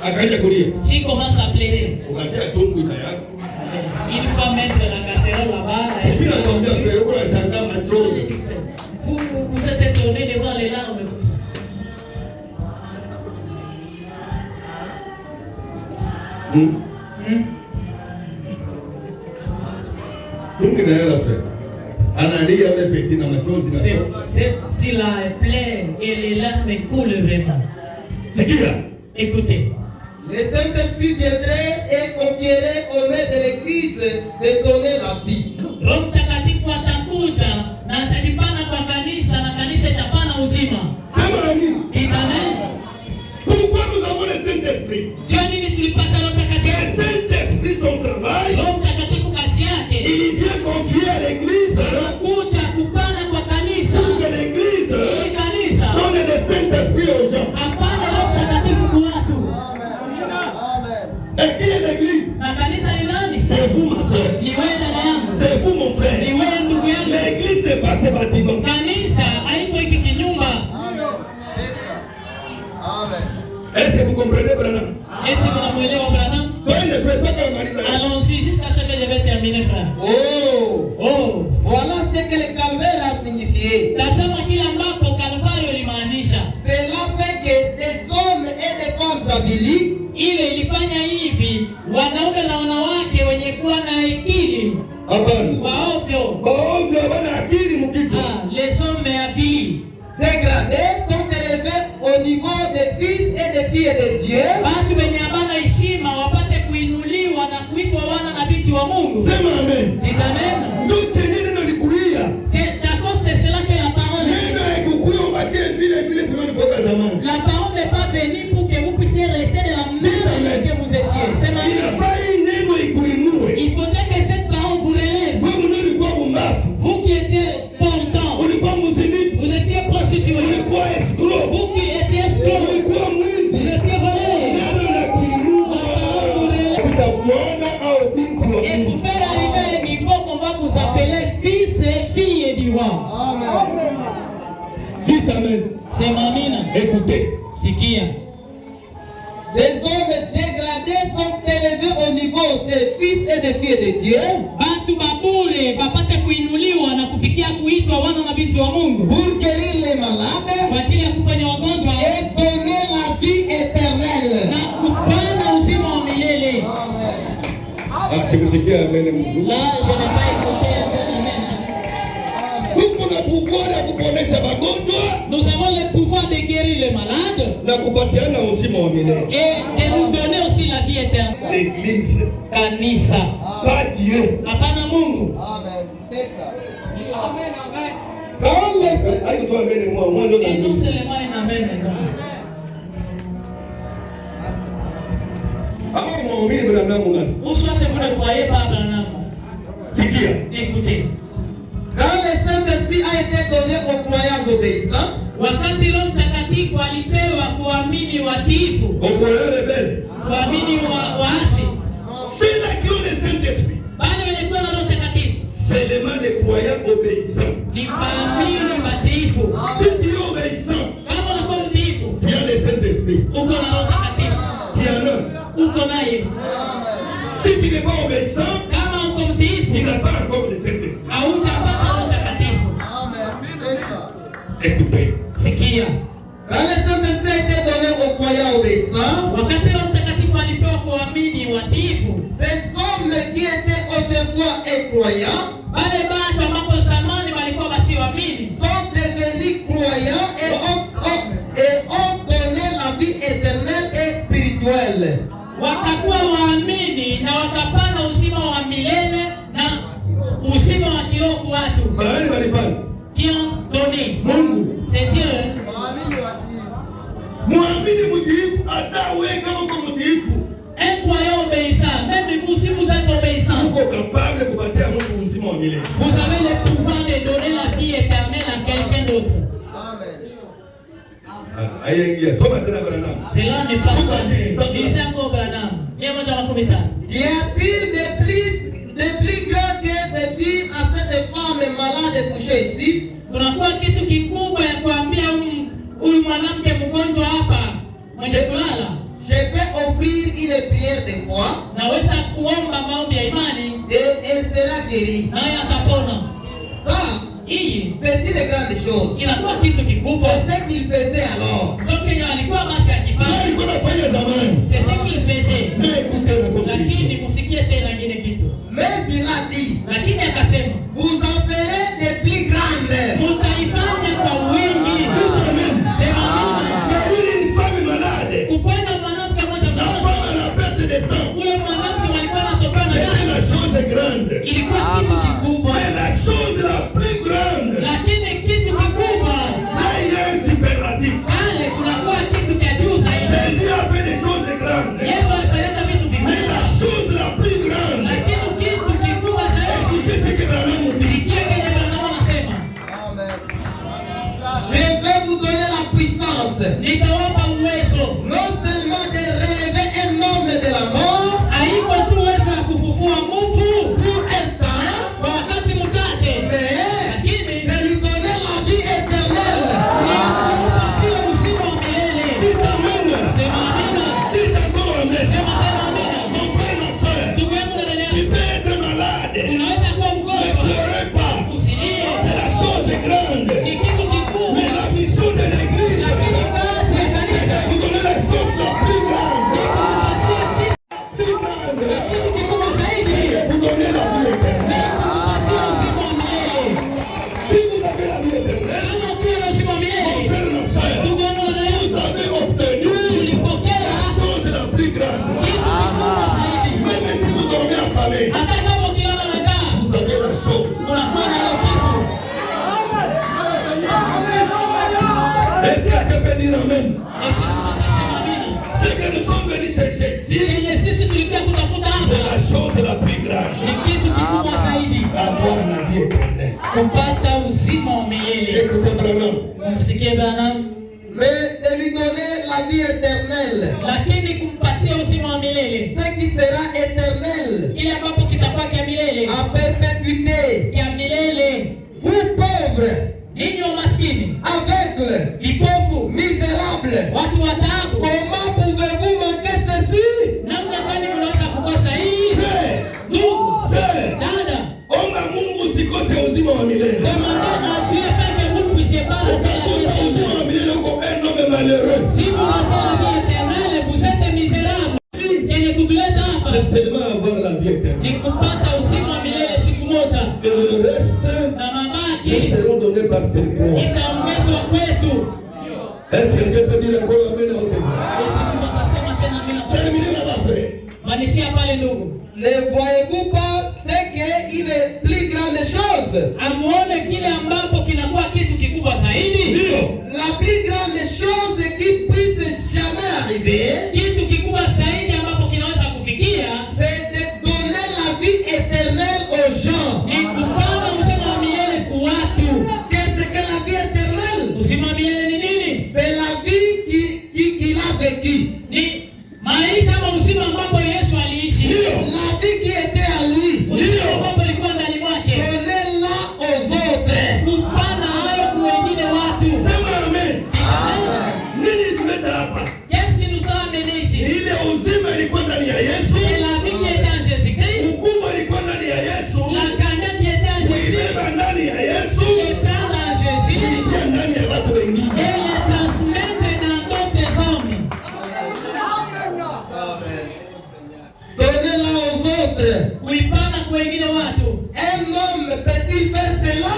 Akaanza kulia. S'il commence à pleurer, Ukatia tungu tayari. il faut mettre la casserole là-bas. et Sina kwambia frère, uko unashangaa machozi. Vous êtes étonné de voir les larmes. Tungu na yala frère. Analia ile peti na machozi na. Cette petite-là est pleine et les larmes coulent vraiment. Sikia. Écoutez. Le Saint-Esprit viendrait et confierait au maître de l'Église de donner la vie. Roho Mtakatifu atakuja na atajipana kwa kanisa na kanisa itapana uzima. Sema amini. Amen. Pourquoi nous avons le Saint-Esprit? Sio nini tulipata Roho Le Mtakatifu? Saint-Esprit son travail. Roho Mtakatifu kazi yake Il vient confier à l'église. kuja kupana kwa kanisa. Pour que l'église Hii kanisa donne le Saint-Esprit aux gens. hapana Roho Mtakatifu kwa watu. Et qui est l'église? Na kanisa ni nani? C'est vous ma soeur. Ni wewe dada yangu. C'est vous mon Ni frère. wewe ndugu yangu. L'église n'est pas ce bâtiment. Kanisa haiko hiki kinyumba. Est-ce que vous comprenez Branham? Eti mnamuelewa Branham? Twende frère mpaka amaliza. Allons-y jusqu'à ce que je vais terminer frère. Oh, Oh, voilà ce que le calvaire a signifié. tazama kile ambapo Kalvario ilimaanisha. Cela fait que des hommes et des femmes avilis Ile ilifanya hivi wanaume na wanawake wenye kuwa na akili Hapana. waovyo, Baovyo habana akili mkichwa. les hommes avilis, dégradés sont élevés au niveau des fils et des filles de Dieu. watu wenye habana heshima wapate kuinuliwa na kuitwa wana na binti wa Mungu. Sema amen. Amen. Ndio tena neno likulia. C'est à cause de cela que la parole Neno haikukuya ubakie vile vile tulivyokuwa zamani. La parole n'est pas venue pour que vous puissiez rester de la même manière que vous étiez. C'est ma vie. Inafaa hii neno ikuinue. Il faudrait que cette parole vous relève. Wewe mwenyewe ulikuwa bumbafu. Vous qui étiez portant, Ulikuwa mzinifu. vous étiez prostitué. Ulikuwa escroc. Vous qui étiez escroc, Ulikuwa mwizi. vous étiez volé. Neno la kuinua. Utakuona au binti wa Et Mungu. pour faire arriver à un niveau qu'on va vous appeler fils et filles du roi. Dites amen. C'est Mamina. Écoutez. Sikia. Des hommes dégradés sont élevés au niveau des fils et des filles de Dieu Bantu babule bapate kuinuliwa na kufikia kuitwa wana na binti wa Mungu. pour guérir les malades Kwa ajili ya kuponya wagonjwa et donner la vie éternelle. na kupana uzima wa milele. Akikusikia amen Mungu. Là, je n'ai pas écouté un amen. Tuko na pouvoir ya kuponesha magonjwa Nous avons le pouvoir de guérir les malades na kupatiana uzima wa milele. Et de nous donner aussi la vie éternelle. L'église. Kanisa. Pas Dieu. Hapana Mungu. Amen. C'est ça. Amen, amen. Quand les... Aïe, toi, amène-moi. Moi, je Et non seulement un amen, non. Ah, mon mille Branham, mon gars. Ou soit vous ne croyez pas Branham. C'est qui? Écoutez. Quand le Saint-Esprit a été donné aux croyants obéissants, wakati Roho Mtakatifu alipewa kuamini watiifu, aux croyants rebelles, kuamini waasi, ceux-là qui ont le Saint-Esprit, bali wenye kuwa na Roho Mtakatifu, seulement les croyants obéissants. ni waamini watiifu. Si tu es obéissant, Kama unakuwa mtiifu, tu as le Saint-Esprit. uko na Roho Mtakatifu, Tu en as. uko naye. Si tu n'es pas obéissant, Kama uko mtiifu, tu n'as pas encore le Saint-Esprit. hautapata Roho Mtakatifu. Amen. C'est ça. Écoutez. Sikia. Quand le Saint-Esprit a été donné aux croyants obéissants, Wakati Roho Mtakatifu alipewa kuamini watiifu, ces hommes qui étaient autrefois incroyants wale watu ambao zamani walikuwa wasioamini sont devenus croyants et ont donné la vie éternelle et spirituelle. wakakuwa waamini na wakapana uzima wa milele na uzima wa kiroho kwa watu. Mahali walipanda. Qui ont donné. Mungu. C'est Dieu. Muamini mutiifu hata wewe kama uko mutiifu. Un croyant obéissant, même vous si vous êtes obéissant, Uko capable kupatia Mungu uzima wa milele. vous avez le pouvoir de donner la vie éternelle à quelqu'un d'autre. Ayengia. Soma tena Branham. Cela n'est pas vrai. Lisez encore Branham. Bien moja makumi tatu. Y a-t-il de plus grand que de dire à cette femme malade couchée ici, Kunakuwa kitu kikubwa ya kuambia huyu mwanamke mgonjwa hapa mwenye kulala, je peux offrir une prière de foi naweza kuomba maombi ya imani et elle sera guérie. naye atapona. Ça, Hii c'est une grande chose. inakuwa kitu kikubwa. C'est ce qu'il faisait alors. Ndio kenye alikuwa basi akifanya. Alikuwa anafanya zamani. C'est ce qu'il faisait. Mais écoutez la conclusion. Lakini musikie tena ngine kitu. Mais il a dit, Lakini akasema, vous en ferez de plus grandes. mutaifanya kwa wingi. Sema Une femme malade. kuponya mwanamke mmoja La mmoja. femme à la perte de sang. Ule mwanamke walikuwa wanatokana C'était naye. la chose grande. Ilikuwa kitu kikubwa. Mais la chose la plus grande. Lakini kitu kikubwa Là, il y a un superlatif. pale kunakuwa kitu cha juu zaidi. Jésus a fait des choses grandes. Yesu alifanya vitu Mais la vikubwa. chose la plus grande. Lakini kitu kikubwa zaidi. Écoutez ce que Branham dit. Sikia kile Branham anasema. Je vais vous donner la puissance, Nitawapa uwezo. non seulement de relever un homme de la mort Haiko tu uwezo wa kufufua mfu pour un temps, kwa wakati mchache, mais lakini de lui donner la vie éternelle. kupatia uzima wa milele. Dites Amen. Sema amina. Dites encore Amen. Sema tena amina. Mon frère, ma soeur, Ndugu yangu na dada tu yangu, peux être malade. unaweza kuwa Ne mgonjwa, pleurez pas. usilie. C'est la chose grande. Ni kitu kikubwa, Mais la mission de l'église, lakini kazi ya c'est kanisa de vous donner la chose la plus grande. Plus grande. kitu kikubwa zaidi Et vous donner la vie éternelle. kupatia uzima wa milele. Si vous avez la vie éternelle, Kama ukiwa na uzima wa mon milele, frère, ma soeur, ndugu yangu na dada vous yangu, avez obtenu ulipokea la chose la plus grande. kitu kikubwa zaidi. Même si vous dormez affamé, Hata kama ukilala na njaa, vous avez la chose. unakuwa na ile kitu. Est-ce que quelqu'un peut dire Amen? Sema amina. Ce que nous sommes venus chercher ici, Yenye sisi tulikuwa kutafuta c'est hapa la chose la plus grande. ni kitu kikubwa zaidi, Avoir la vie éternelle. kupata uzima wa milele. Écoutez Branham. Msikie Branham, Mais de lui donner la vie éternelle. lakini kumpatia uzima wa milele, Ce qui sera éternel, kile ambapo kitakuwa kia milele, à perpétuité. kia milele. Vous pauvres, Ninyi wa maskini, aveugles, vipofu, misérables, watu wa taabu, comment pouvez-vous manquer ceci? namna gani mnaweza kukosa hii? Frère, Ndugu, sœur, dada, omba Mungu usikose uzima wa milele. demandez à Dieu afin que vous ne puissiez pas rater la vie Utakosa uzima éternelle. wa milele uko un homme malheureux. Si vous ratez la vie éternelle, vous êtes misérable. Yenye kutuleta hapa C'est seulement avoir la vie éternelle. ni kupata uzima wa milele siku moja, Et le reste, na nous mabaki serons donnés par ses lois. itaongezwa kwetu. Est-ce que quelqu'un peut dire encore amen à haute voix? Terminez là-bas, frère. Ne voyez-vous pas ce qui est une plus grande chose? La plus grande chose qui puisse jamais arriver, c'est de donner la vie éternelle aux gens. Qu'est-ce que la vie éternelle? C'est la vie qu'il a vécue. La vie qui était à lui. Donnez-la aux autres. Sema amen. Nini tuleta hapa? Ile uzima ilikuwa ndani ya Yesu. Ukubwa ilikuwa ndani ya Yesu. Kuibeba ndani ya Yesu. Kuingia ndani ya watu wengine. Donnez-la aux autres. Un homme peut-il faire cela?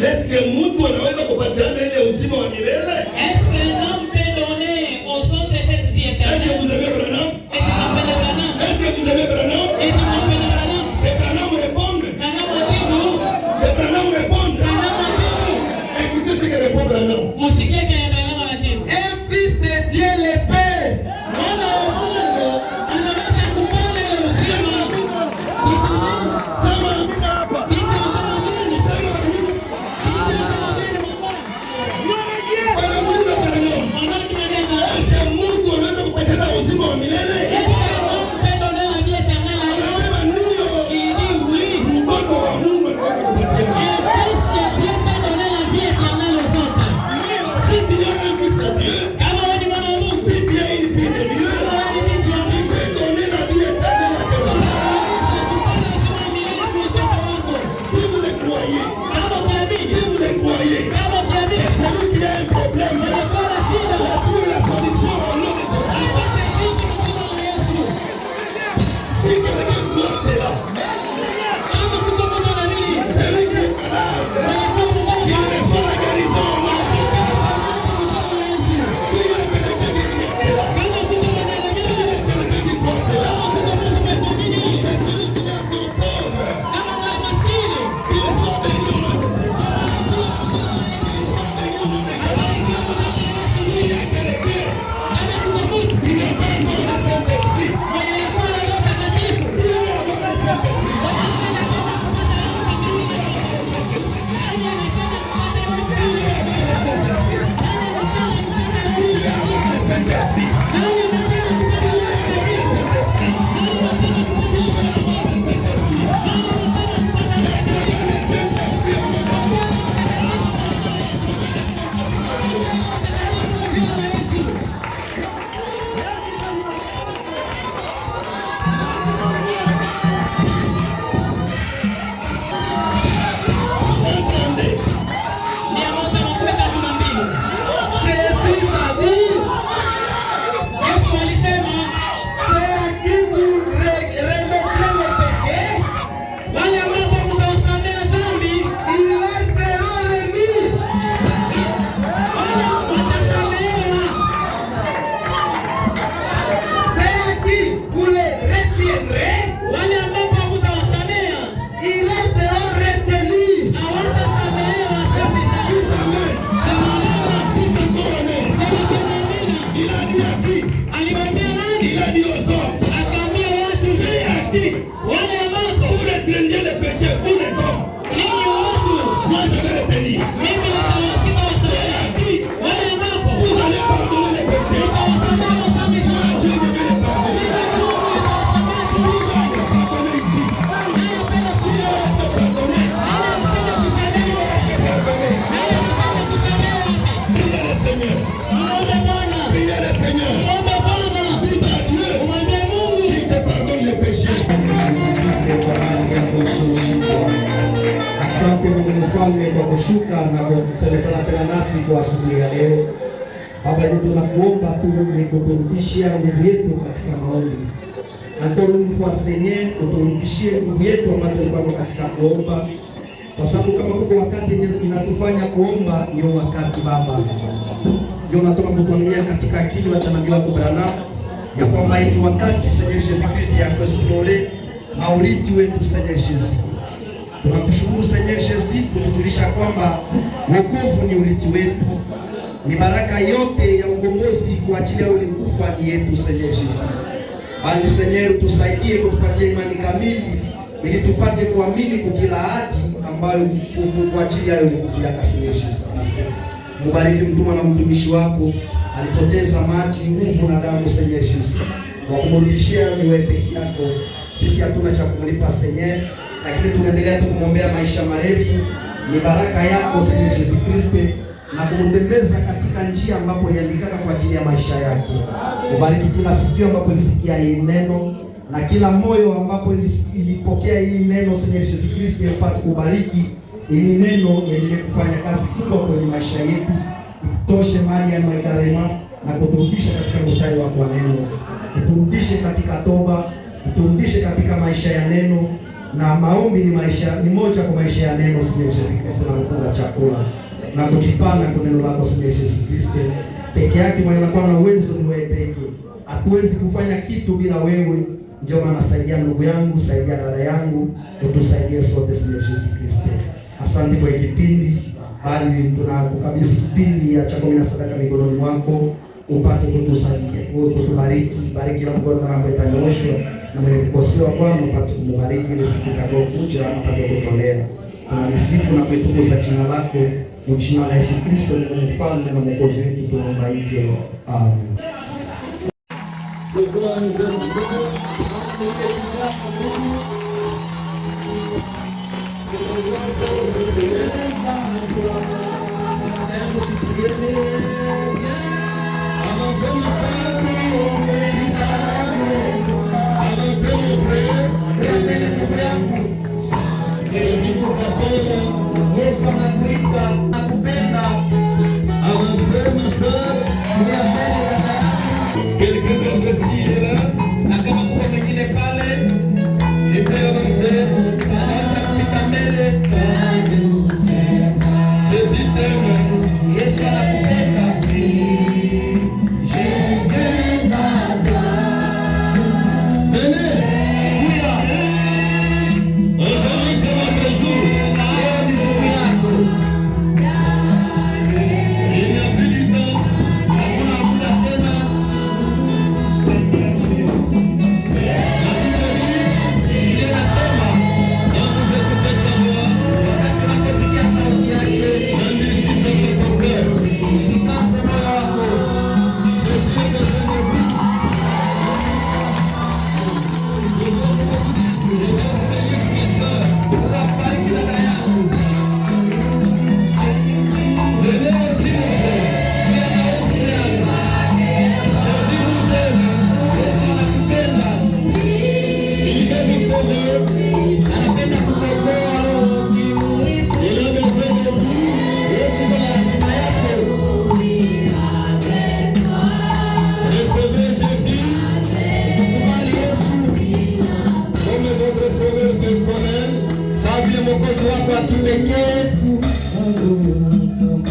Est-ce que mtu anaweza kupatiana ile uzima wa milele? Est-ce qu'un homme peut donner aux autres cette vie Est-ce que vous éternelle? avez Branham? Et tu m'appelles Branham? Est-ce que vous avez Branham? Et tu m'appelles Branham? Et Branham répond. Branham ajibu? Et Branham répond. Branham ajibu? Écoutez ce que répond Branham. Musikie kenye Branham anajibu. Un fils de Dieu le Père. Mwana wa Mungu anaweza kupona ile uzima. Sema amina hapa. Sema amina. Bwana Mungu na Branham. Mwanamke anasema, Est-ce que Mungu anaweza kupatiana uzima wa milele? est-ce qu'un homme peut donner la vie éternelle à un homme? Anasema ndio. Il dit oui. Mtoto wa Mungu anaweza kupatiana. Un fils de Dieu peut donner la vie éternelle aux autres. Si tu es un fils de Dieu, Kama wewe ni mwana wa Mungu, si tu es une fille de Dieu, kama wewe ni binti wa il Mungu, peut donner la vie éternelle à quelqu'un. Si vous le croyez, kama ukiamini, si vous le croyez, kama ukiamini, celui qui a un problème, unakuwa na shida, il a trouvé la solution au nom de Jésus. apate jibu kwa jina la Yesu. Si quelqu'un croit cela, Kama kuko mtu anaamini, celui qui est malade, anakuwa mgonjwa, il reçoit la guérison au nom de Jésus. apate jibu kwa jina la Yesu. Si il y a quelqu'un qui croit cela, Kama kuko mtu si il y anaamini, a quelqu'un qui croit cela, kama kuko mtu anaamini, c'est celui qui est encore pauvre, kama ungali maskini, il soit béni au nom de Jésus. kama kuko mtu Il n'est pas encore le Saint-Esprit. mwenye anakuwa na Roho Mtakatifu, Il est encore le Saint-Esprit. mia moja makumi tatu na mbili. Jésus a dit, Yesu alisema, c'est à qui vous remettrez les péchés, wale ambao mtawasamea dhambi, ils leur seront remis. wale watasamehewa. C'est à qui vous les retiendrez, Wale ambao mtawasamea, ils leur seront retenus. hawatasamehewa dhambi zao. Sema neno. Sema tena amina. Il a dit à qui? Alimwambia nani? Il a dit aux hommes. Akaambia watu, C'est à qui? wale ambao Pour retenir les péchés, vous les hommes. ninyi watu, Moi je vais retenir. mimi C'est sitawasamehe. à qui? Wale ambao Vous allez pardonner les péchés. mtawasamehewa dhambi zao. Dieu je vais les pardonner. Vous allez pardonner ici. Vous allez pardonner. Priez le Seigneur. Priez le Seigneur. Dites à Dieu. Il te pardonne les péchés. Asante Mungu Mfalme kwa kushuka na kusemezana tena nasi kwa asubuhi ya leo. Baba yetu, tunakuomba tu ni kuturudishia nguvu yetu katika maombi. Encore une fois Seigneur, uturudishie nguvu yetu ambayo tulikuwa katika kuomba. kwa sababu kama kuko wakati inatufanya kuomba, ndio wakati Baba, ndio natoka kutuambia katika akili wa nabii wako Branham ya kwamba ni wakati Seigneur Jésus Christ ya kuexplore mauriti wetu Seigneur Jésus. Tunakushukuru Seigneur Jésus kutujulisha kwamba wokovu ni urithi wetu, ni baraka yote ya ukombozi kwa ajili ya ulikufa ni yetu Seigneur Jésus. Bali Seigneur, tusaidie kutupatia imani kamili ili tupate kuamini kwa kila ahadi ambayo kwa ajili ya ulikufia Seigneur Jésus Kristo. Mubariki mtuma na mtumishi wako, alipoteza maji, nguvu na damu Seigneur Jésus. Kwa kumrudishia ni wewe peke yako. Sisi hatuna cha kumlipa Seigneur, lakini tunaendelea tu kumwombea maisha marefu. Ni baraka yako Seigneur Jésus Kristo na kumtembeza katika njia ambapo iliandikaka kwa ajili ya maisha yake. Ubariki kila sikio ambapo ilisikia hii neno na kila moyo ambapo ilipokea hii neno Seigneur Jésus Kristo, upate kubariki ili neno liendelee kufanya kazi kubwa kwenye maisha yetu, itoshe mali ya Magdalena na kuturudisha katika mstari wako wa neno, iturudishe katika toba, iturudishe katika maisha ya neno. Na maombi ni moja kwa maisha ya neno Seigneur Jésus Kristo, na kufunga chakula na kujipana kwa neno lako Seigneur Jésus Kristo. Peke yake mwenye anakuwa na uwezo ni wewe peke. Hatuwezi kufanya kitu bila wewe. Ndio maana saidia ndugu yangu, saidia dada yangu, utusaidie sote Seigneur Jésus Kristo. Asante kwa kipindi, bali tunakukabidhi kipindi ya chako na sadaka mikononi mwako, upate kutusaidia, kutubariki, bariki na mkono wako itanyoshwa na mwenye kukosewa Bwana upate kumbariki ili siku itakayokuja upate kutolea. Tunalisifu na kuitukuza jina lako, kwa jina la Yesu Kristo ni mfalme na mwokozi wetu, tunaomba hivyo. Amen. Yesu anakuita, anakupenda. Na kama kuna mwingine pale, anaweza kupita mbele. Yesu anakupenda.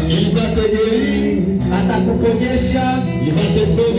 Il va te guérir, atakuponyesha, il va te sauver.